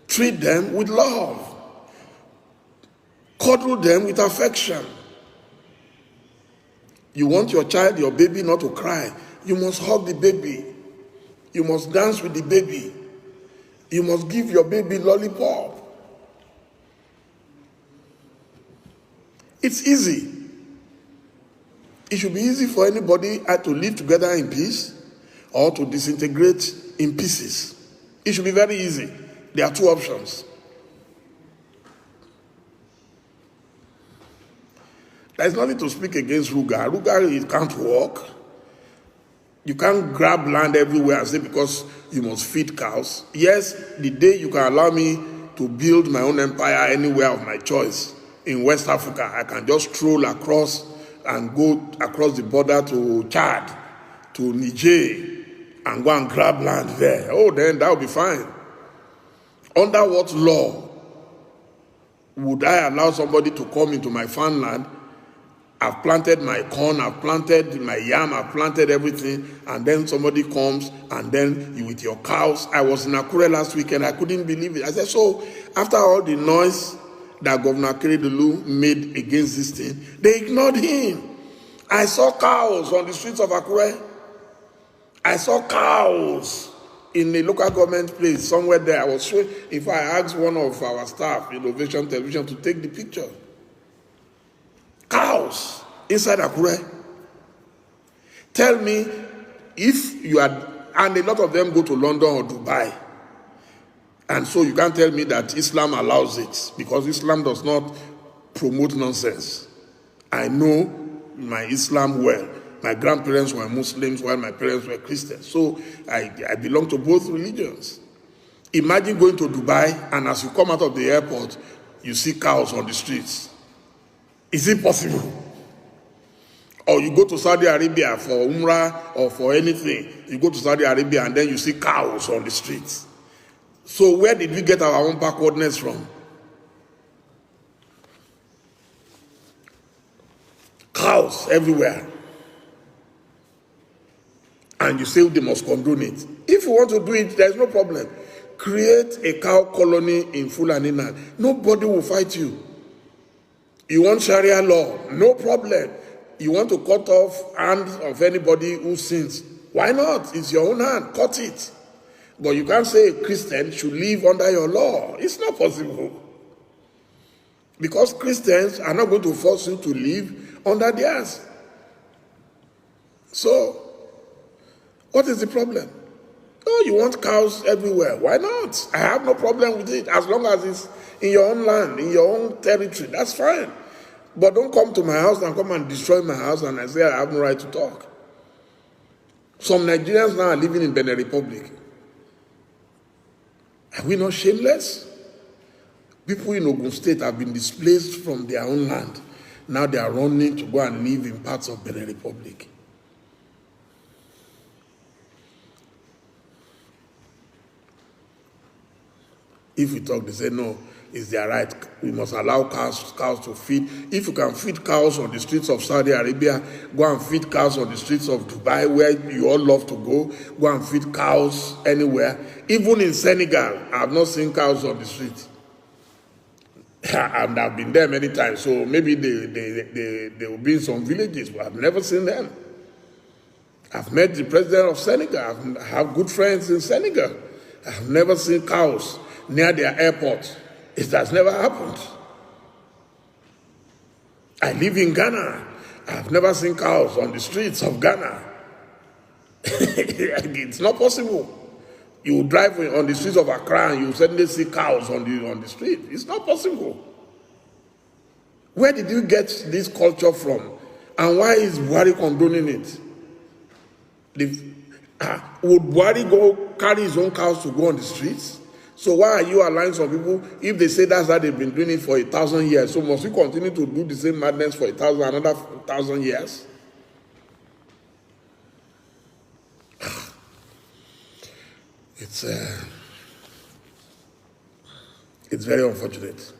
Treat them with love. Cuddle them with affection. You want your child, your baby not to cry. You must hug the baby. You must dance with the baby. You must give your baby lollipop. It's easy. It should be easy for anybody to live together in peace or to disintegrate in pieces. It should be very easy. There are two options. There is nothing to speak against Ruga. Ruga, it can't work. You can't grab land everywhere and say because you must feed cows. Yes, the day you can allow me to build my own empire anywhere of my choice in West Africa, I can just stroll across and go across the border to Chad, to Niger, and go and grab land there. Oh, then that will be fine. Under what law would I allow somebody to come into my farmland? I've planted my corn, I've planted my yam, I've planted everything, and then somebody comes, and then you with your cows. I was in Akure last weekend, I couldn't believe it. I said, so after all the noise that Governor Akeredolu made against this thing, they ignored him. I saw cows on the streets of Akure. I saw cows in a local government place somewhere there. I was sure if I asked one of our staff, Innovation Television, to take the picture. Cows inside Akure. Tell me if you are, and a lot of them go to London or Dubai, and so you can't tell me that Islam allows it, because Islam does not promote nonsense. I know my Islam well. My grandparents were Muslims while my parents were Christians. So I belong to both religions. Imagine going to Dubai and as you come out of the airport, you see cows on the streets. Is it possible? Or you go to Saudi Arabia for Umrah or for anything. You go to Saudi Arabia and then you see cows on the streets. So where did we get our own backwardness from? Cows everywhere. And you say they must condone it. If you want to do it, there's no problem. Create a cow colony in Fulani land. Nobody will fight you. You want Sharia law? No problem. You want to cut off hands of anybody who sins? Why not? It's your own hand. Cut it. But you can't say a Christian should live under your law. It's not possible. Because Christians are not going to force you to live under theirs. So, what is the problem? Oh, you want cows everywhere. Why not? I have no problem with it. As long as it's in your own land, in your own territory, that's fine. But don't come to my house and come and destroy my house and I say I have no right to talk. Some Nigerians now are living in Benin Republic. Are we not shameless? People in Ogun State have been displaced from their own land. Now they are running to go and live in parts of Benin Republic. If we talk, they say, no, it's their right. We must allow cows to feed. If you can feed cows on the streets of Saudi Arabia, go and feed cows on the streets of Dubai, where you all love to go. Go and feed cows anywhere. Even in Senegal, I have not seen cows on the street. And I've been there many times, so maybe they will be in some villages, but I've never seen them. I've met the president of Senegal. I have good friends in Senegal. I've never seen cows near their airport. It has never happened. I live in Ghana. I've never seen cows on the streets of Ghana. It's not possible. You drive on the streets of Accra and you suddenly see cows on the street. It's not possible. Where did you get this culture from? And why is Buhari condoning it? Would Buhari go carry his own cows to go on the streets? So why are you allowing some people, if they say that's how they've been doing it for 1,000 years, so must we continue to do the same madness for another 1,000 years? It's very unfortunate.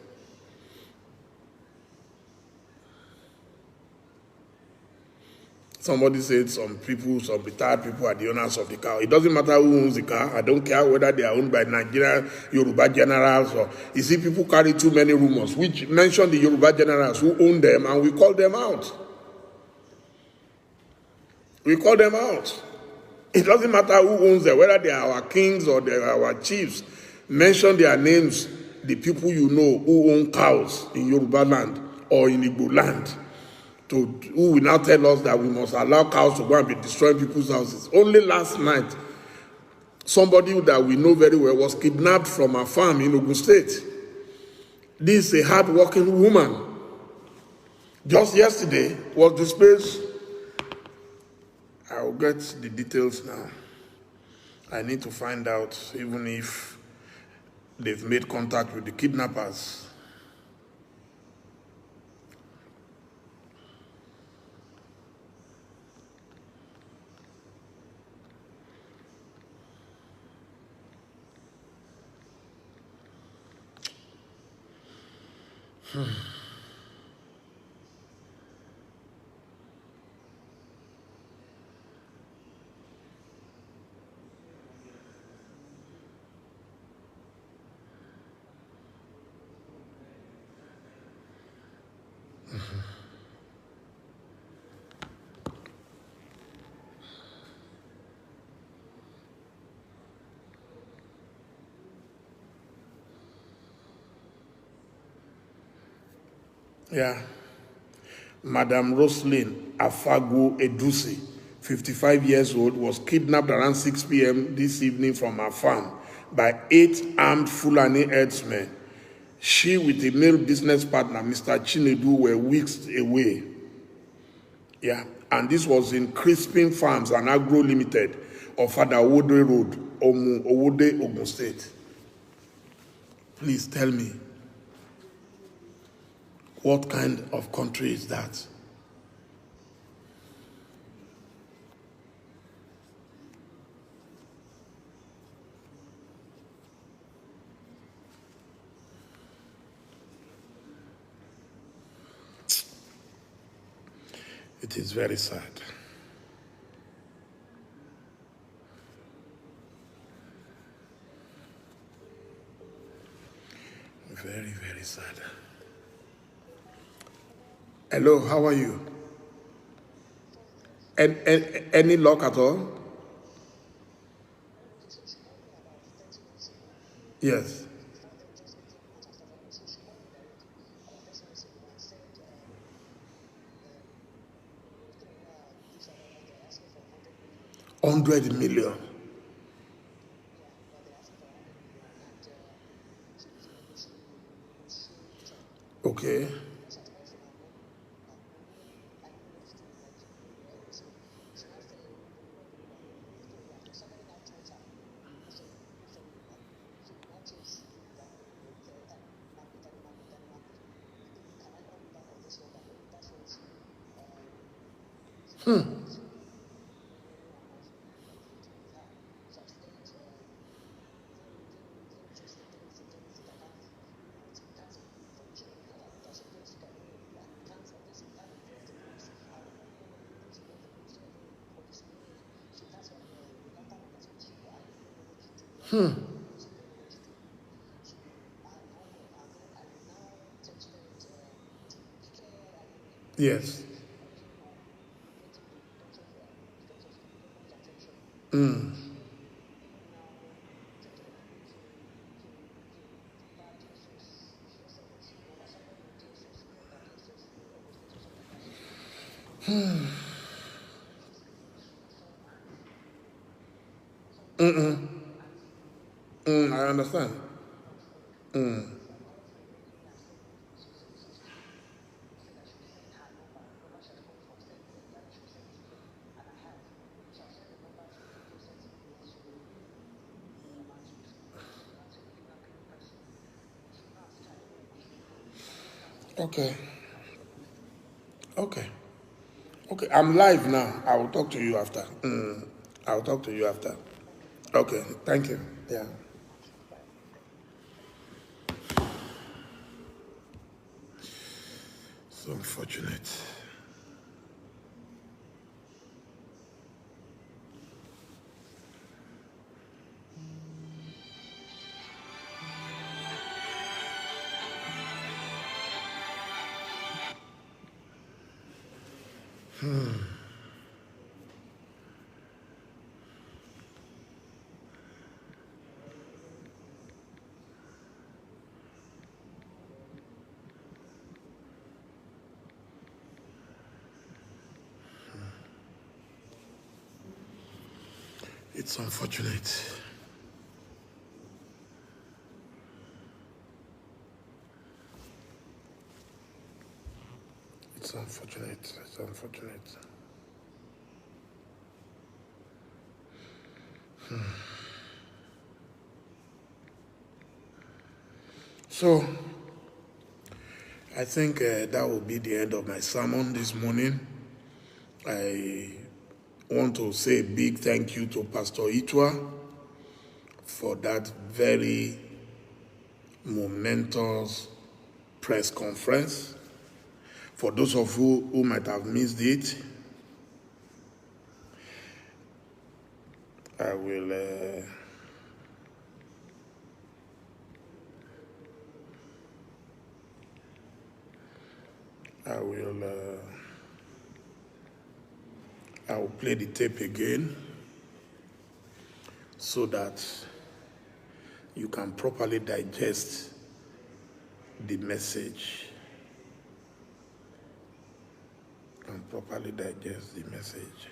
Somebody said some retired people are the owners of the car. It doesn't matter who owns the car. I don't care whether they are owned by Nigerian Yoruba generals or you see people carry too many rumors, which mention the Yoruba generals who own them, and we call them out. We call them out. It doesn't matter who owns them, whether they are our kings or they are our chiefs. Mention their names, the people you know who own cows in Yoruba land or in Igbo land, who will now tell us that we must allow cows to go and be destroying people's houses. Only last night, somebody that we know very well was kidnapped from a farm in Ogun State. This is a hard-working woman. Just yesterday was displaced. I'll get the details now. I need to find out even if they've made contact with the kidnappers. Yeah. Madam Roslyn Afago Edusi, 55 years old, was kidnapped around 6 p.m. this evening from her farm by 8 armed Fulani herdsmen. She, with a male business partner, Mr. Chinedu, were weeks away. Yeah. And this was in Crispin Farms and Agro Limited of Adawode Road, Owode, Ogun State. Please tell me, what kind of country is that? It is very sad. Very, very sad. Hello, how are you? Any luck at all? Yes. $100 million. Okay. Yes. I understand. Okay. Okay. Okay. I'm live now. I will talk to you after. I'll talk to you after. Okay. Thank you. Yeah. So unfortunate. It's unfortunate. It's unfortunate. It's unfortunate. So, I think that will be the end of my sermon this morning. I want to say a big thank you to Pastor Itwa for that very momentous press conference. For those of you who might have missed it, I will I will play the tape again so that you can properly digest the message. And properly digest the message.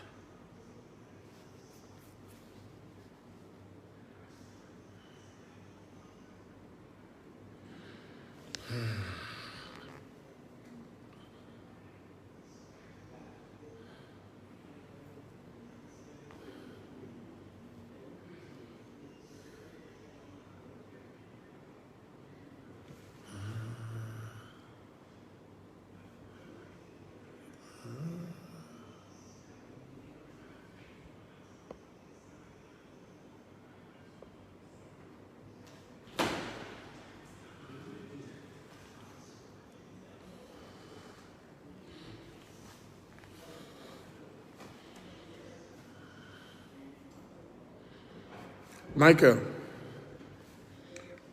Michael,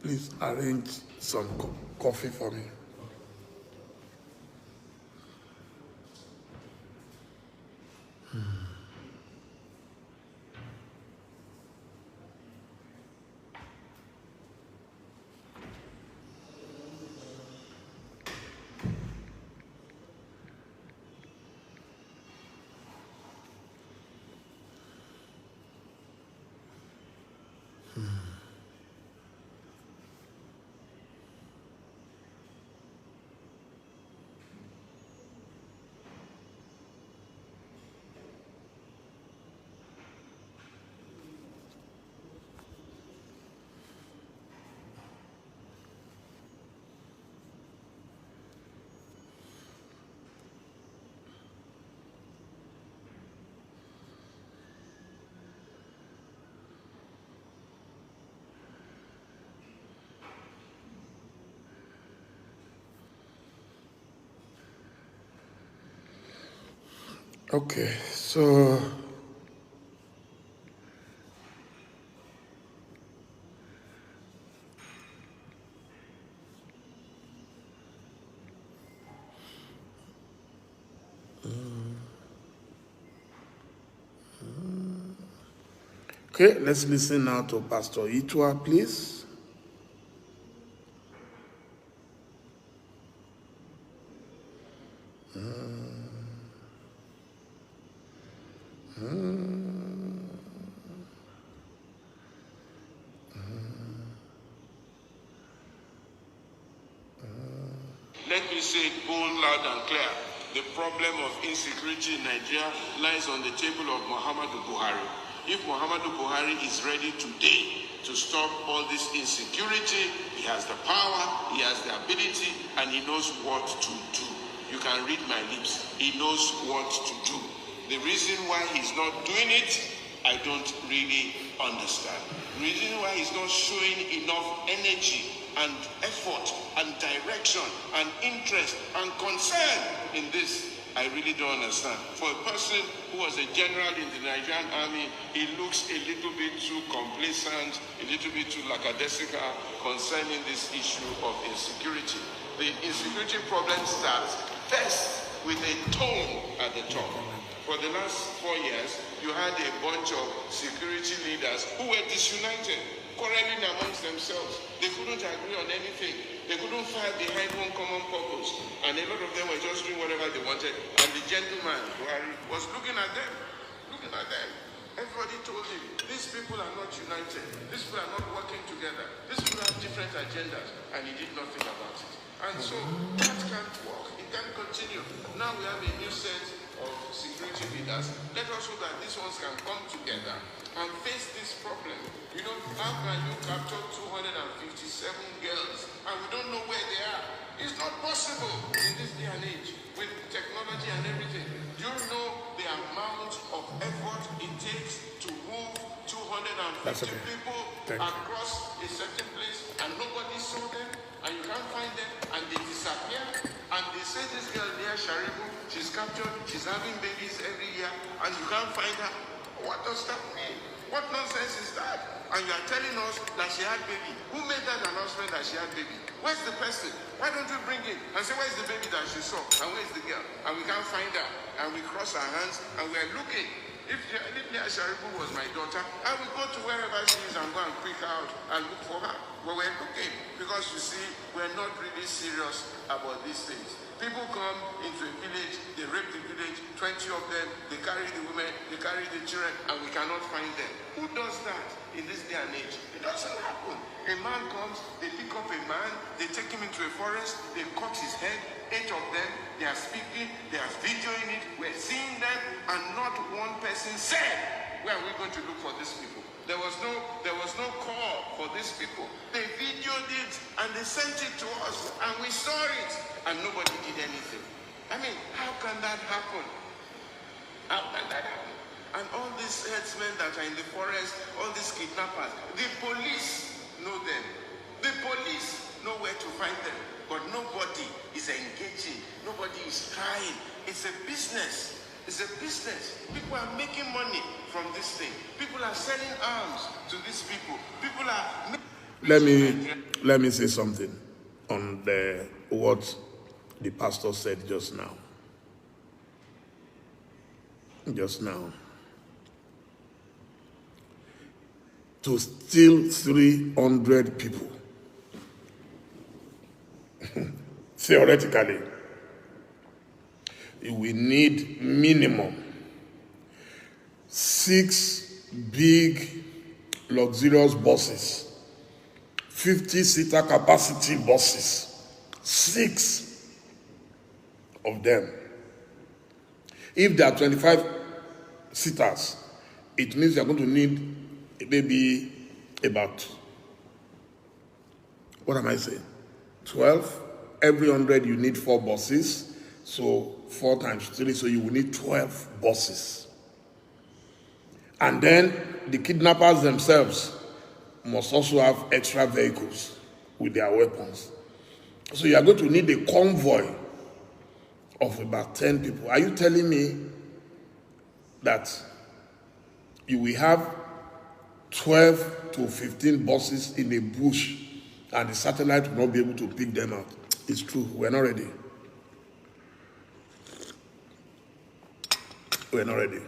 please arrange some coffee for me. Okay, so Okay, let's listen now to Pastor Itwa, please. Let me say it bold, loud and clear. The problem of insecurity in Nigeria lies on the table of Muhammadu Buhari. If Muhammadu Buhari is ready today to stop all this insecurity, he has the power, he has the ability, and he knows what to do. You can read my lips. He knows what to do. The reason why he's not doing it, I don't really understand. The reason why he's not showing enough energy and effort and direction and interest and concern in this, I really don't understand. For a person who was a general in the Nigerian army, he looks a little bit too complacent, a little bit too lackadaisical concerning this issue of insecurity. The insecurity problem starts first with a tone at the top. For the last 4 years, you had a bunch of security leaders who were disunited, quarreling amongst themselves. They couldn't agree on anything. They couldn't fight behind one common purpose. And a lot of them were just doing whatever they wanted. And the gentleman, Buhari, was looking at them. Everybody told him, these people are not united. These people are not working together. These people have different agendas. And he did nothing about it. And so that can't work. It can't continue. Now we have a new set of security leaders. Let us hope that these ones can come together and face this problem. You know, how can you capture 257 girls and we don't know where they are? It's not possible in this day and age with technology and everything. Do you know the amount of effort it takes to move 250 people across a certain place and nobody saw them and you can't find them and they disappear? And they say this girl near Sharibu, she's captured, she's having babies every year and you can't find her. What does that mean? What nonsense is that? And you are telling us that she had baby. Who made that announcement that she had baby? Where's the person? Why don't we bring in and say, where's the baby that she saw? And where's the girl? And we can't find her. And we cross our hands and we are looking. If Nia Sharibu was my daughter, I would go to wherever she is and go and pick her out and look for her. But we're looking because you see, we're not really serious about these things. People come into a village, they rape the village, 20 of them, they carry the women, they carry the children, and we cannot find them. Who does that in this day and age? It doesn't happen. A man comes, they pick up a man, they take him into a forest, they cut his head, 8 of them, they are speaking, they are videoing it, we're seeing them, and not one person said, where are we going to look for these people? There was no call for these people. They videoed it and they sent it to us and we saw it and nobody did anything. I mean, how can that happen? How can that happen? And all these herdsmen that are in the forest, all these kidnappers, the police know them. The police know where to find them. But nobody is engaging. Nobody is trying. It's a business. It's a business. People are making money from this thing. People are selling arms to these people. People are... Let me say something on what the pastor said just now. To steal 300 people, theoretically, we need minimum 6 big luxurious buses, 50-seater capacity buses, 6 of them. If there are 25 seaters, it means you're going to need maybe about, what am I saying? 12. Every 100 you need 4 buses. So 4 times 3, so you will need 12 buses. And then the kidnappers themselves must also have extra vehicles with their weapons. So you are going to need a convoy of about 10 people. Are you telling me that you will have 12 to 15 buses in a bush and the satellite will not be able to pick them out? It's true, we're not ready. We're not ready.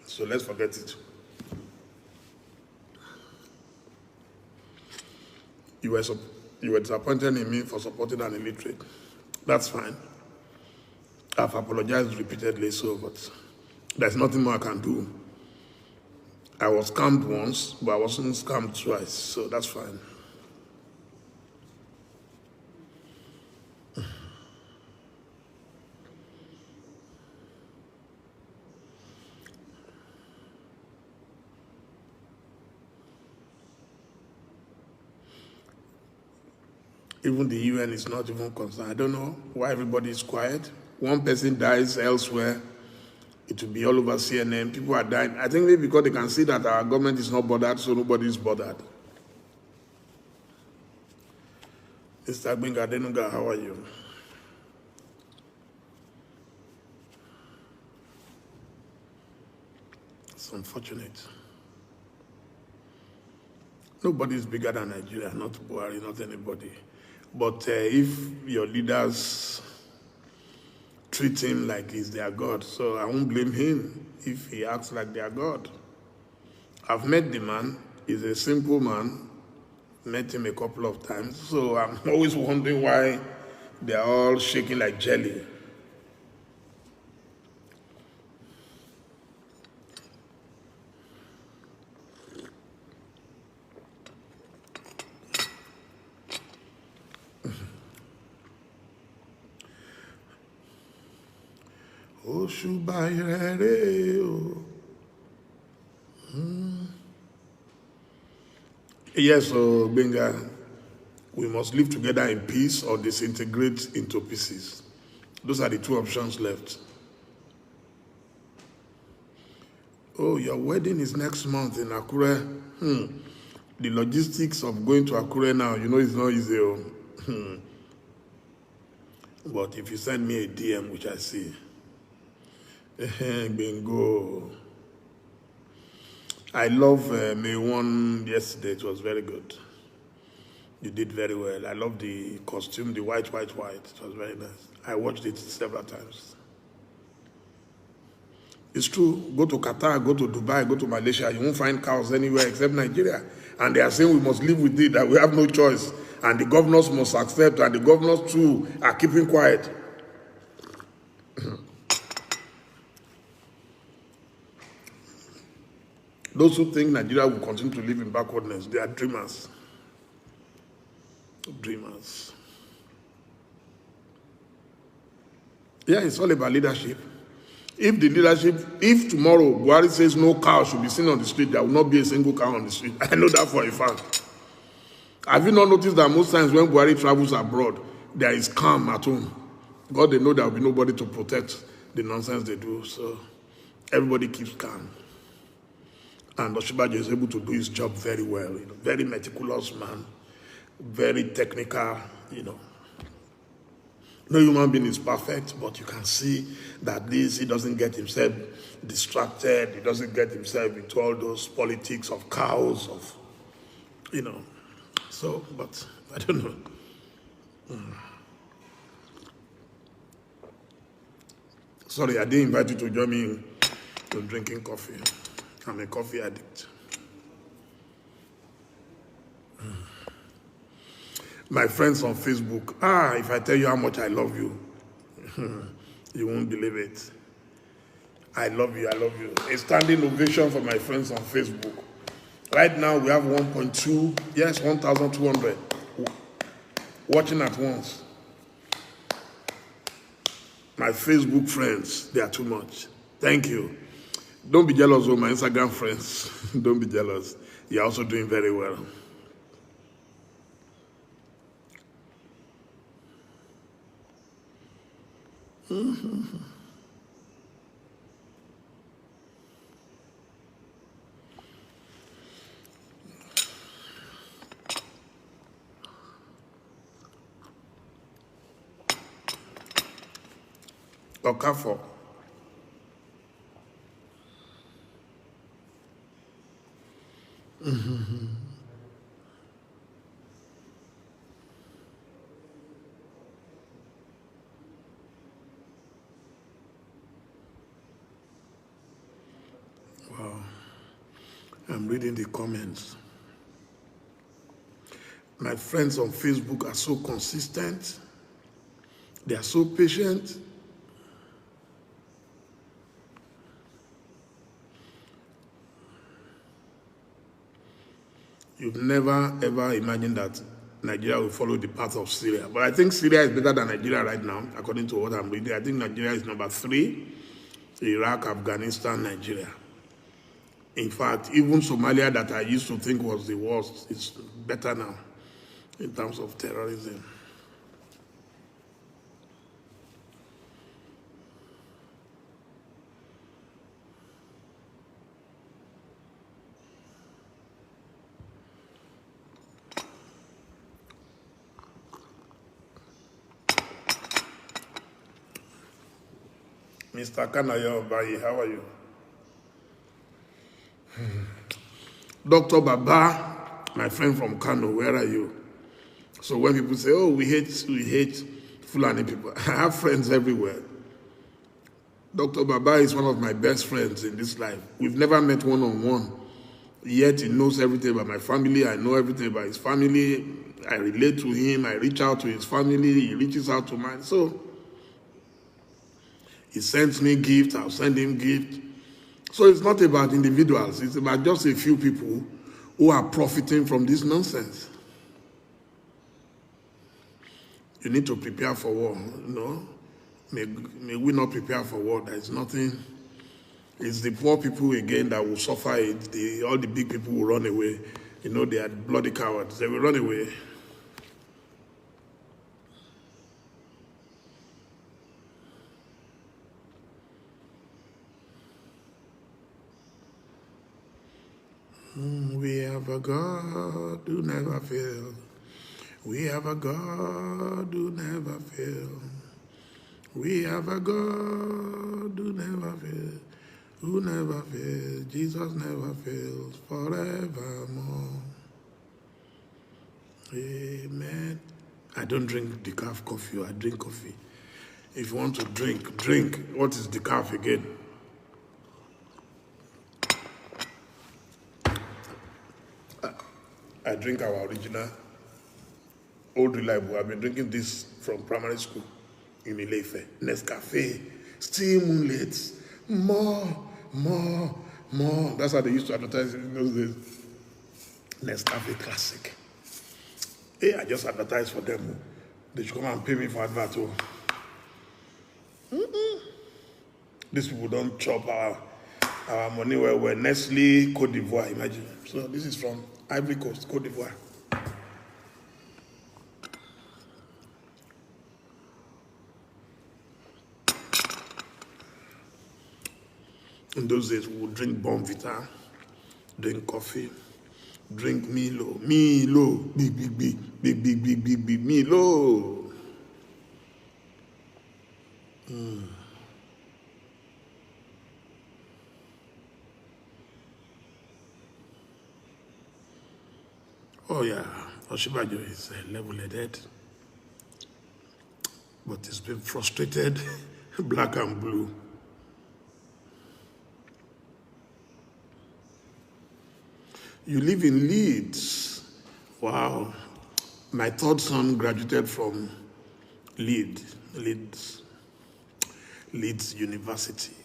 So let's forget it. You were disappointed in me for supporting an illiterate. That's fine. I've apologized repeatedly, but there's nothing more I can do. I was scammed once, but I wasn't scammed twice, so that's fine. Even the UN is not even concerned. I don't know why everybody is quiet. One person dies elsewhere, it will be all over CNN. People are dying. I think maybe because they can see that our government is not bothered, so nobody is bothered. Mr. Gbenga Adenuga, how are you? It's unfortunate. Nobody is bigger than Nigeria, not Buhari, not anybody. But if your leaders treat him like he's their God, so I won't blame him if he acts like their God. I've met the man. He's a simple man. Met him a couple of times. So I'm always wondering why they're all shaking like jelly. Yes, so Benga, we must live together in peace or disintegrate into pieces. Those are the two options left. Oh, your wedding is next month in Akure. The logistics of going to Akure now, you know, it's not easy. But if you send me a DM, which I see, bingo. I love May 1 yesterday. It was very good. You did very well. I love the costume, the white. It was very nice. I watched it several times. It's true. Go to Qatar, go to Dubai, go to Malaysia. You won't find cows anywhere except Nigeria. And they are saying we must live with it, that we have no choice. And the governors must accept, and the governors too are keeping quiet. Those who think Nigeria will continue to live in backwardness, they are dreamers. Dreamers. Yeah, it's all about leadership. If tomorrow Buhari says no cow should be seen on the street, there will not be a single cow on the street. I know that for a fact. Have you not noticed that most times when Buhari travels abroad, there is calm at home? God, they know there will be nobody to protect the nonsense they do, so everybody keeps calm. And Oshibajo is able to do his job very well. You know, very meticulous man, very technical, you know. No human being is perfect, but you can see that he doesn't get himself distracted. He doesn't get himself into all those politics of cows, you know. So, but I don't know. Sorry, I didn't invite you to join me in drinking coffee. I'm a coffee addict. My friends on Facebook, if I tell you how much I love you, you won't believe it. I love you. A standing ovation for my friends on Facebook. Right now, we have 1,200 watching at once. My Facebook friends, they are too much. Thank you. Don't be jealous of my Instagram friends. Don't be jealous. You're also doing very well. Okafor. Wow. I'm reading the comments. My friends on Facebook are so consistent. They are so patient. You've never, ever imagined that Nigeria will follow the path of Syria. But I think Syria is better than Nigeria right now, according to what I'm reading. I think Nigeria is number 3, Iraq, Afghanistan, Nigeria. In fact, even Somalia, that I used to think was the worst, is better now in terms of terrorism. Mr. Kanayo Bayi, how are you? Dr. Baba, my friend from Kano, where are you? So when people say, oh, we hate Fulani people, I have friends everywhere. Dr. Baba is one of my best friends in this life. We've never met one-on-one, yet he knows everything about my family. I know everything about his family. I relate to him. I reach out to his family. He reaches out to mine. So he sends me gifts. I'll send him gifts. So it's not about individuals. It's about just a few people who are profiting from this nonsense. You need to prepare for war, you know. May we not prepare for war. There is nothing. It's the poor people again that will suffer it. All the big people will run away. You know, they are bloody cowards. They will run away. We have a God who never fails. We have a God who never fails. We have a God who never fails. Who never fails. Jesus never fails forevermore. Amen. I don't drink decaf coffee. I drink coffee. If you want to drink, drink. What is decaf again? I drink our original, old reliable. I've been drinking this from primary school in Ilefe. Nescafe, still moonlit, more. That's how they used to advertise in those days. Nescafe Classic. Hey, I just advertised for them. They should come and pay me for advert. These people don't chop our money well. We're Nestle, Côte d'Ivoire, imagine. So this is from Ivory Coast, Côte d'Ivoire. In those days, we would drink Bonvita, drink coffee, drink Milo, big, Milo. Oh yeah, Oshibajo is level-headed, but he's been frustrated, black and blue. You live in Leeds. Wow. My third son graduated from Leeds University.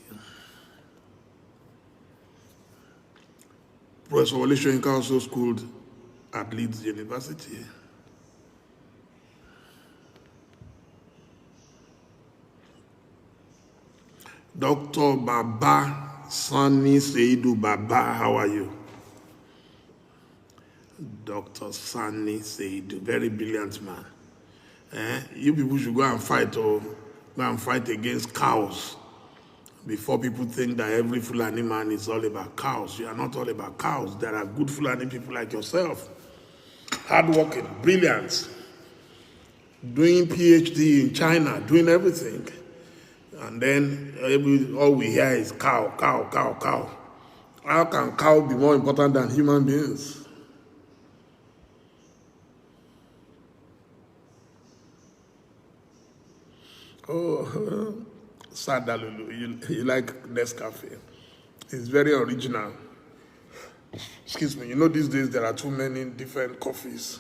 Professor Wole Soyinka also schooled at Leeds University. Dr. Baba Sani Seidu Baba, how are you? Dr. Sani Seidu, very brilliant man. You people should go and fight against cows before people think that every Fulani man is all about cows. You are not all about cows. There are good Fulani people like yourself. Hardworking, brilliant, doing PhD in China, doing everything. And then all we hear is cow. How can cow be more important than human beings? Oh, Sadalulu, you like Nescafe. It's very original. Excuse me, you know these days there are too many different coffees.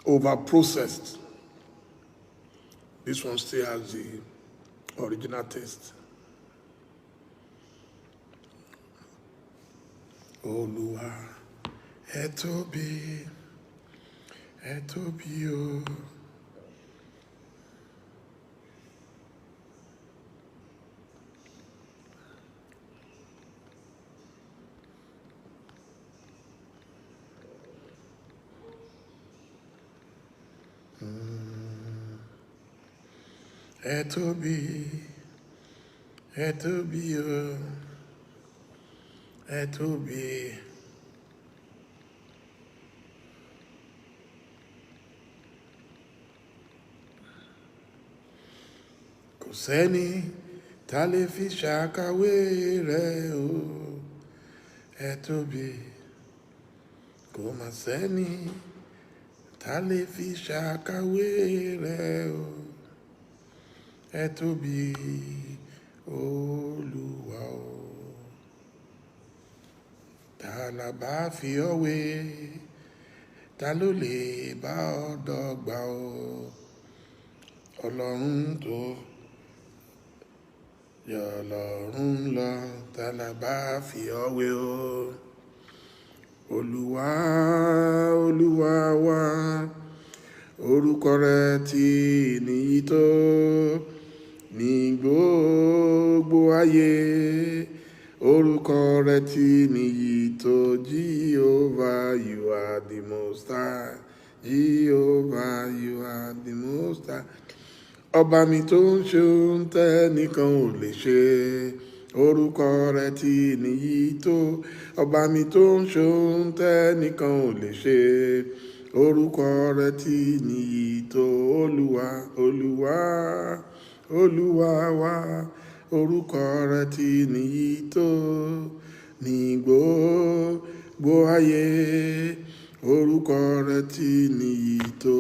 over-processed. This one still has the original taste. Olúwa, ẹ tóbi o. Ẹ tóbi o. Ẹ tóbi. Kò sẹ́ni tá lè fi ṣàkàwé rẹ̀ o. Ẹ tóbi. Kò mà sẹ́ni tá lè fi ṣàkàwé rẹ̀ o. Ẹ tóbi, Olúwa o. Ta la bá fi ọ́ wé, ta ló lè bá ọ dọ́gba o. Ọlọ́run tó yọ Ọlọ́run lọ, ta la bá fi ọ́ wé o. Olúwa, Olúwa wa, orúkọ rẹ̀ ti níyì tó ní gbogbo ayé. Orúkọ rẹ̀ ti níyì tó, Jehovah, you are the most high. Jehovah, you are the most high. Ọba mi tó ń ṣe ohun tẹ́nìkan ò lè ṣe. Orúkọ rẹ̀ ti níyì tó. Ọba mi tó ń ṣe ohun tẹ́nìkan ò lè ṣe. Orúkọ rẹ̀ ti níyì tó. Olúwa, Olúwa, Olúwa wa. Orúkọ rẹ̀ ti níyì tó ní gbogbo ayé. Orúkọ rẹ̀ ti níyì tó.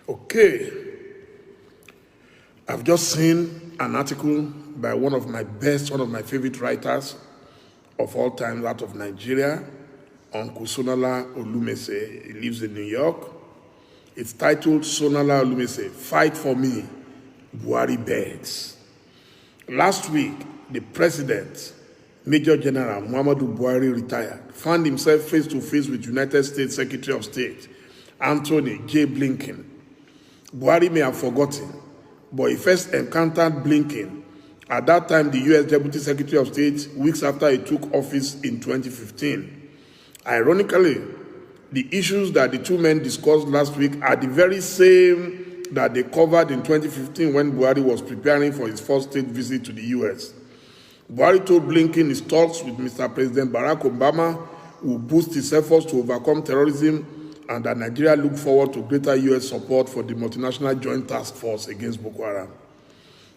Okay, I've just seen an article by one of my favorite writers of all time out of Nigeria, Uncle Sonala Olumese. He lives in New York. It's titled Sonala Olumese, Fight for Me, Buhari Begs. Last week, the president, Major General Muhammadu Buhari, retired, found himself face to face with United States Secretary of State, Anthony J. Blinken. Buhari may have forgotten, but he first encountered Blinken at that time the U.S. Deputy Secretary of State, weeks after he took office in 2015. Ironically, the issues that the two men discussed last week are the very same that they covered in 2015 when Buhari was preparing for his first state visit to the U.S. Buhari told Blinken his talks with Mr. President Barack Obama will boost his efforts to overcome terrorism and that Nigeria look forward to greater U.S. support for the multinational joint task force against Boko Haram.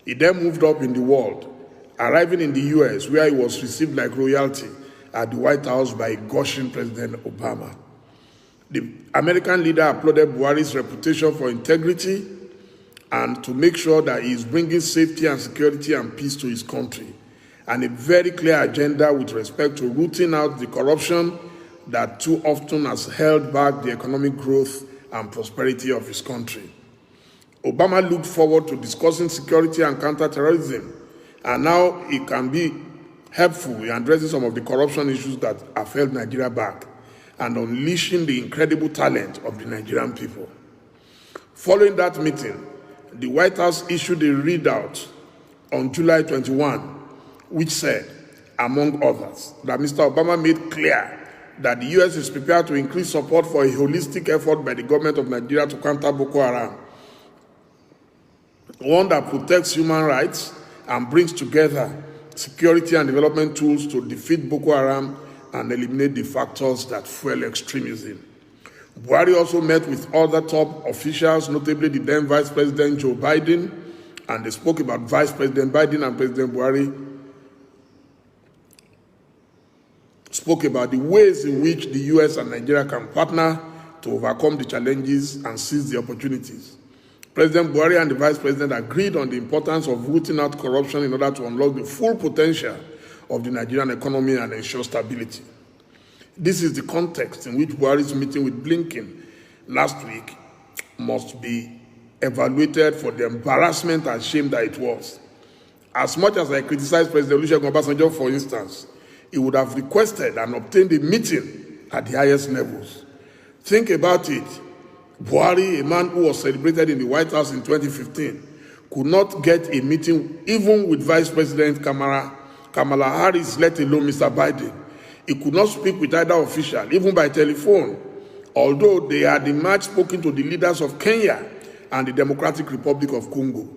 He then moved up in the world, arriving in the U.S., where he was received like royalty at the White House by gushing President Obama. The American leader applauded Buhari's reputation for integrity and to make sure that he is bringing safety and security and peace to his country, and a very clear agenda with respect to rooting out the corruption that too often has held back the economic growth and prosperity of his country. Obama looked forward to discussing security and counterterrorism, and now it can be helpful in addressing some of the corruption issues that have held Nigeria back and unleashing the incredible talent of the Nigerian people. Following that meeting, the White House issued a readout on July 21, which said, among others, that Mr. Obama made clear that the U.S. is prepared to increase support for a holistic effort by the government of Nigeria to counter Boko Haram, one that protects human rights and brings together security and development tools to defeat Boko Haram and eliminate the factors that fuel extremism. Buhari also met with other top officials, notably the then Vice President Joe Biden, and they spoke about Vice President Biden and President Buhari spoke about the ways in which the U.S. and Nigeria can partner to overcome the challenges and seize the opportunities. President Buhari and the Vice President agreed on the importance of rooting out corruption in order to unlock the full potential of the Nigerian economy and ensure stability. This is the context in which Buhari's meeting with Blinken last week must be evaluated for the embarrassment and shame that it was. As much as I criticize President Olusegun Obasanjo, for instance, he would have requested and obtained a meeting at the highest levels. Think about it. Buhari, a man who was celebrated in the White House in 2015, could not get a meeting even with Vice President Kamala Harris, let alone Mr. Biden. He could not speak with either official, even by telephone, although they had in March spoken to the leaders of Kenya and the Democratic Republic of Congo.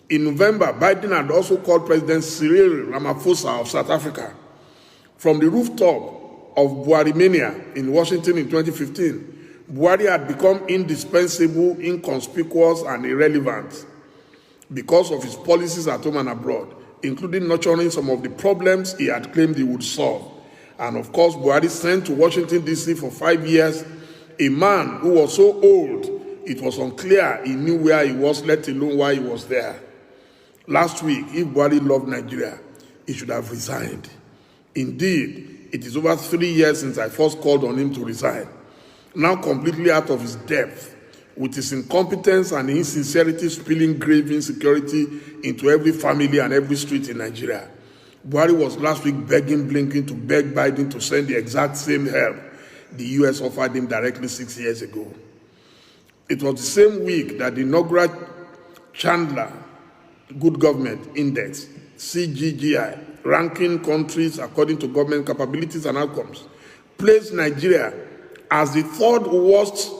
In November, Biden had also called President Cyril Ramaphosa of South Africa. From the rooftop of Buharimania in Washington in 2015, Buhari had become indispensable, inconspicuous, and irrelevant because of his policies at home and abroad, including nurturing some of the problems he had claimed he would solve. And of course, Buhari sent to Washington, D.C. for 5 years, a man who was so old, it was unclear he knew where he was, let alone why he was there. Last week, if Buhari loved Nigeria, he should have resigned. Indeed, it is over 3 years since I first called on him to resign. Now completely out of his depth, with his incompetence and insincerity spilling grave insecurity into every family and every street in Nigeria. Buhari was last week begging Blinken to beg Biden to send the exact same help the U.S. offered him directly 6 years ago. It was the same week that the inaugural Chandler Good Government Index, CGGI, ranking countries according to government capabilities and outcomes, placed Nigeria as the third worst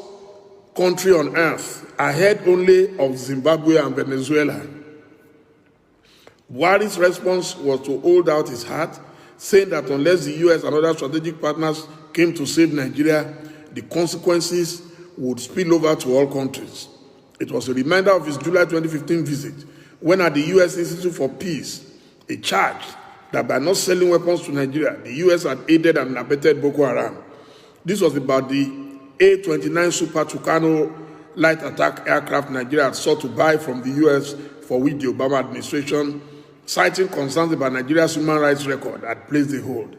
country on earth, ahead only of Zimbabwe and Venezuela. Buhari's response was to hold out his heart, saying that unless the U.S. and other strategic partners came to save Nigeria, the consequences would spill over to all countries. It was a reminder of his July 2015 visit, when at the U.S. Institute for Peace, he charged that by not selling weapons to Nigeria, the U.S. had aided and abetted Boko Haram. This was about the A-29 Super Tucano light attack aircraft Nigeria had sought to buy from the U.S., for which the Obama administration, citing concerns about Nigeria's human rights record, had placed a hold.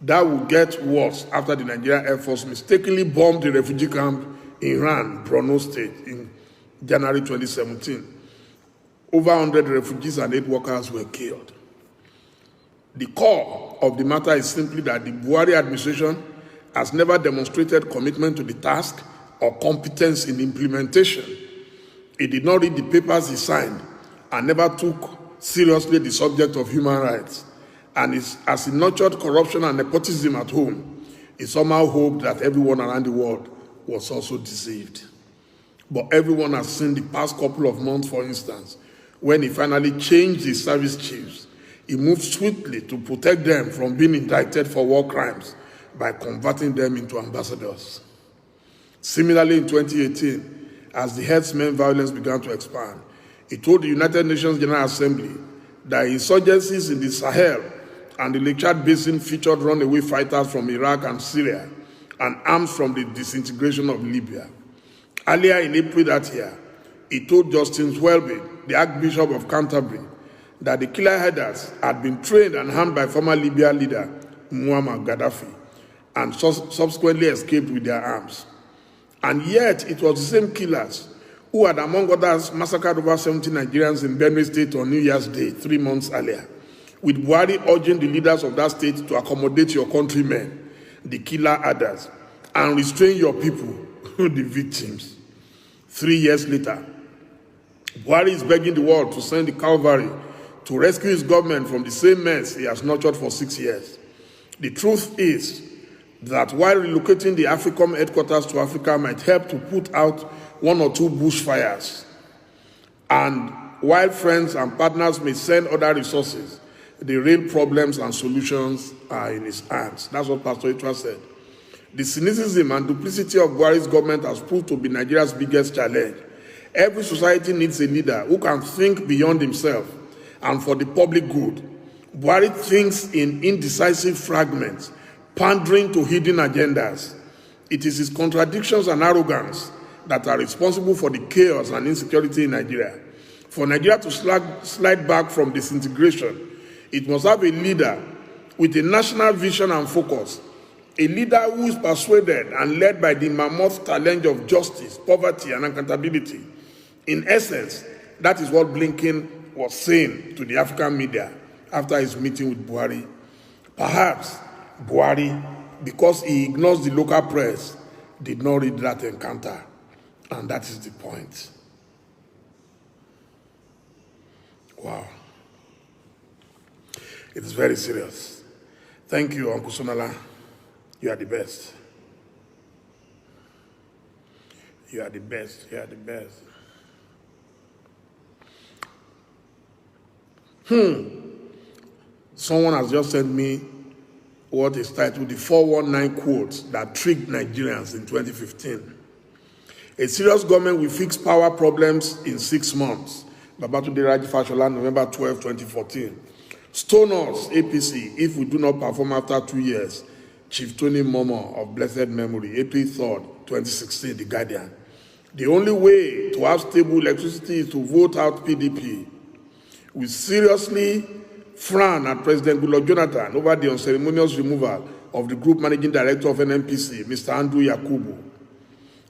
That would get worse after the Nigerian Air Force mistakenly bombed the refugee camp in Ran, Borno State, in January 2017. Over 100 refugees and aid workers were killed. The core of the matter is simply that the Buhari administration has never demonstrated commitment to the task or competence in implementation. He did not read the papers he signed and never took seriously the subject of human rights. And as he nurtured corruption and nepotism at home, he somehow hoped that everyone around the world was also deceived. But everyone has seen the past couple of months, for instance, when he finally changed his service chiefs. He moved swiftly to protect them from being indicted for war crimes by converting them into ambassadors. Similarly, in 2018, as the herdsmen violence began to expand, he told the United Nations General Assembly that insurgencies in the Sahel and the Lake Chad Basin featured runaway fighters from Iraq and Syria and arms from the disintegration of Libya. Earlier in April that year, he told Justin Welby, the Archbishop of Canterbury, that the killer headers had been trained and harmed by former Libya leader Muammar Gaddafi and subsequently escaped with their arms. And yet, it was the same killers who had, among others, massacred over 70 Nigerians in Benue State on New Year's Day 3 months earlier, with Buhari urging the leaders of that state to accommodate your countrymen, the killer others, and restrain your people, the victims. 3 years later, Buhari is begging the world to send the cavalry to rescue his government from the same mess he has nurtured for 6 years. The truth is that while relocating the AFRICOM headquarters to Africa might help to put out 1 or 2 bushfires, and while friends and partners may send other resources, the real problems and solutions are in his hands. That's what Pastor Itwa said. The cynicism and duplicity of Buhari's government has proved to be Nigeria's biggest challenge. Every society needs a leader who can think beyond himself and for the public good. Buhari thinks in indecisive fragments, pandering to hidden agendas. It is his contradictions and arrogance that are responsible for the chaos and insecurity in Nigeria. For Nigeria to slide back from disintegration, it must have a leader with a national vision and focus, a leader who is persuaded and led by the mammoth challenge of justice, poverty, and accountability. In essence, that is what Blinken was saying to the African media after his meeting with Buhari. Perhaps Buhari, because he ignores the local press, did not read that encounter. And that is the point. Wow. It is very serious. Thank you, Uncle Sonala. You are the best. You are the best. You are the best. Someone has just sent me what is titled the 419 quotes that tricked Nigerians in 2015. A serious government will fix power problems in 6 months. Babatunde Raji Fashola, November 12, 2014. Stone us, APC, if we do not perform after 2 years. Chief Tony Momo of blessed memory, April 3rd, 2016, The Guardian. The only way to have stable electricity is to vote out PDP. We seriously frown at President Goodluck Jonathan over the unceremonious removal of the group managing director of NNPC, Mr. Andrew Yakubu.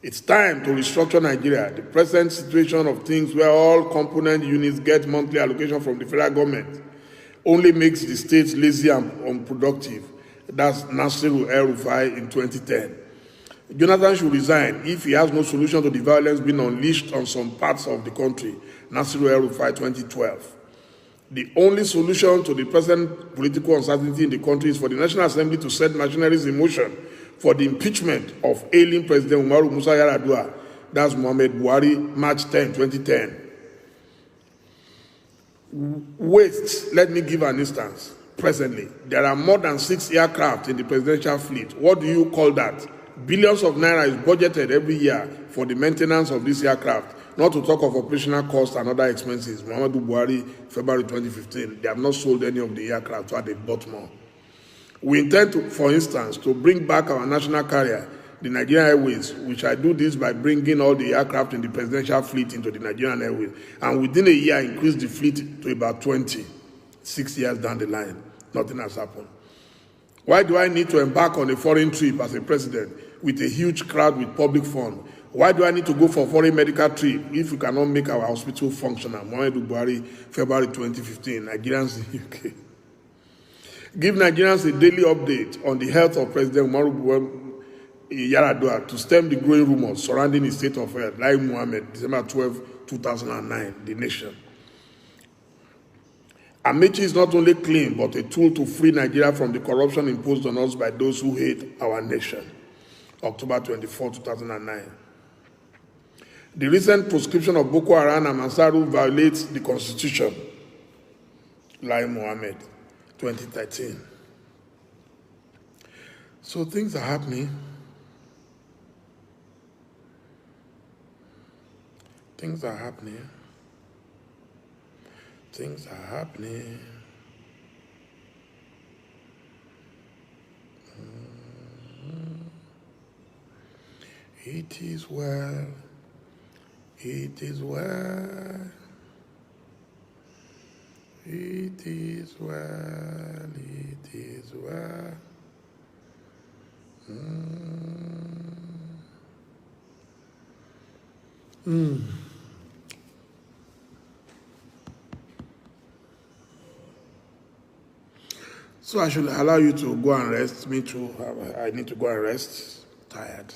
It's time to restructure Nigeria. The present situation of things where all component units get monthly allocation from the federal government only makes the states lazy and unproductive. That's Nasiru El-Rufai in 2010. Jonathan should resign if he has no solution to the violence being unleashed on some parts of the country. Nasiru El-Rufai, 2012. The only solution to the present political uncertainty in the country is for the National Assembly to set machineries in motion for the impeachment of ailing President Umaru Musa Yar'Adua. That's Muhammad Buhari, March 10, 2010. Waste, let me give an instance. Presently, there are more than 6 aircraft in the presidential fleet. What do you call that? Billions of naira is budgeted every year for the maintenance of these aircraft, not to talk of operational costs and other expenses. Muhammadu Buhari, February 2015, they have not sold any of the aircraft, so they bought more. We intend to, for instance, to bring back our national carrier, the Nigerian Airways. We shall do this by bringing all the aircraft in the presidential fleet into the Nigerian Airways, and within a year increase the fleet to about 20. 6 years down the line, nothing has happened. Why do I need to embark on a foreign trip as a president with a huge crowd with public funds? Why do I need to go for a foreign medical trip if we cannot make our hospital functional? Muhammadu Buhari, February 2015, Nigerians in the UK. Give Nigerians a daily update on the health of President Umaru Yar'Adua to stem the growing rumors surrounding his state of health. Lai Mohammed, December 12, 2009, The Nation. Amechi is not only clean, but a tool to free Nigeria from the corruption imposed on us by those who hate our nation. October 24, 2009. The recent proscription of Boko Haram and Mansaru violates the Constitution. Lai Mohammed, 2013. So things are happening. Things are happening. Things are happening. It is well. It is well. It is well. It is well. So I should allow you to go and rest. Me too. I need to go and rest. Tired.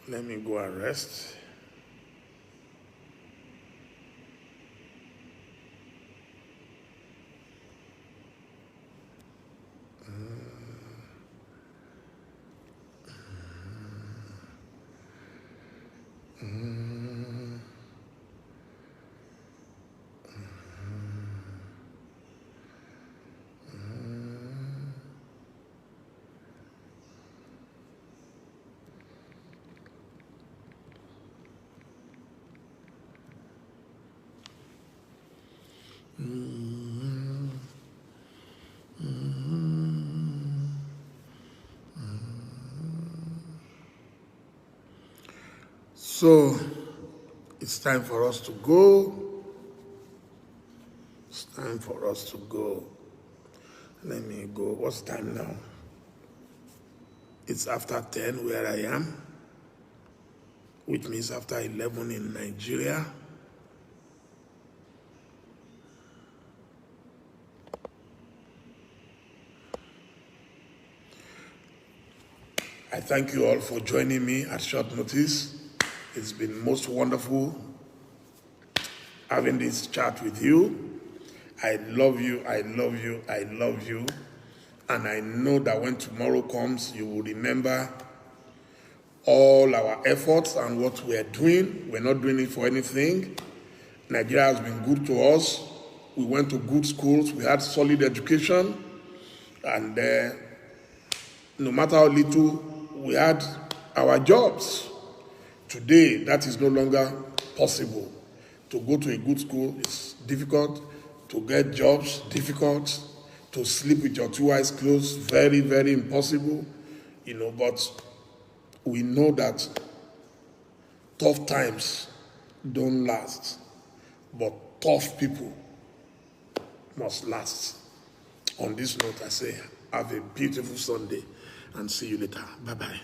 Let me go and rest. So it's time for us to go. It's time for us to go. Let me go. What's time now? It's after 10 where I am, which means after 11 in Nigeria. I thank you all for joining me at short notice. It's been most wonderful having this chat with you. I love you, I love you, I love you. And I know that when tomorrow comes, you will remember all our efforts and what we are doing. We're not doing it for anything. Nigeria has been good to us. We went to good schools. We had solid education. And no matter how little, we had our jobs. Today, that is no longer possible. To go to a good school is difficult. To get jobs, difficult. To sleep with your two eyes closed, very, very impossible. But we know that tough times don't last, but tough people must last. On this note, I say, have a beautiful Sunday and see you later. Bye-bye.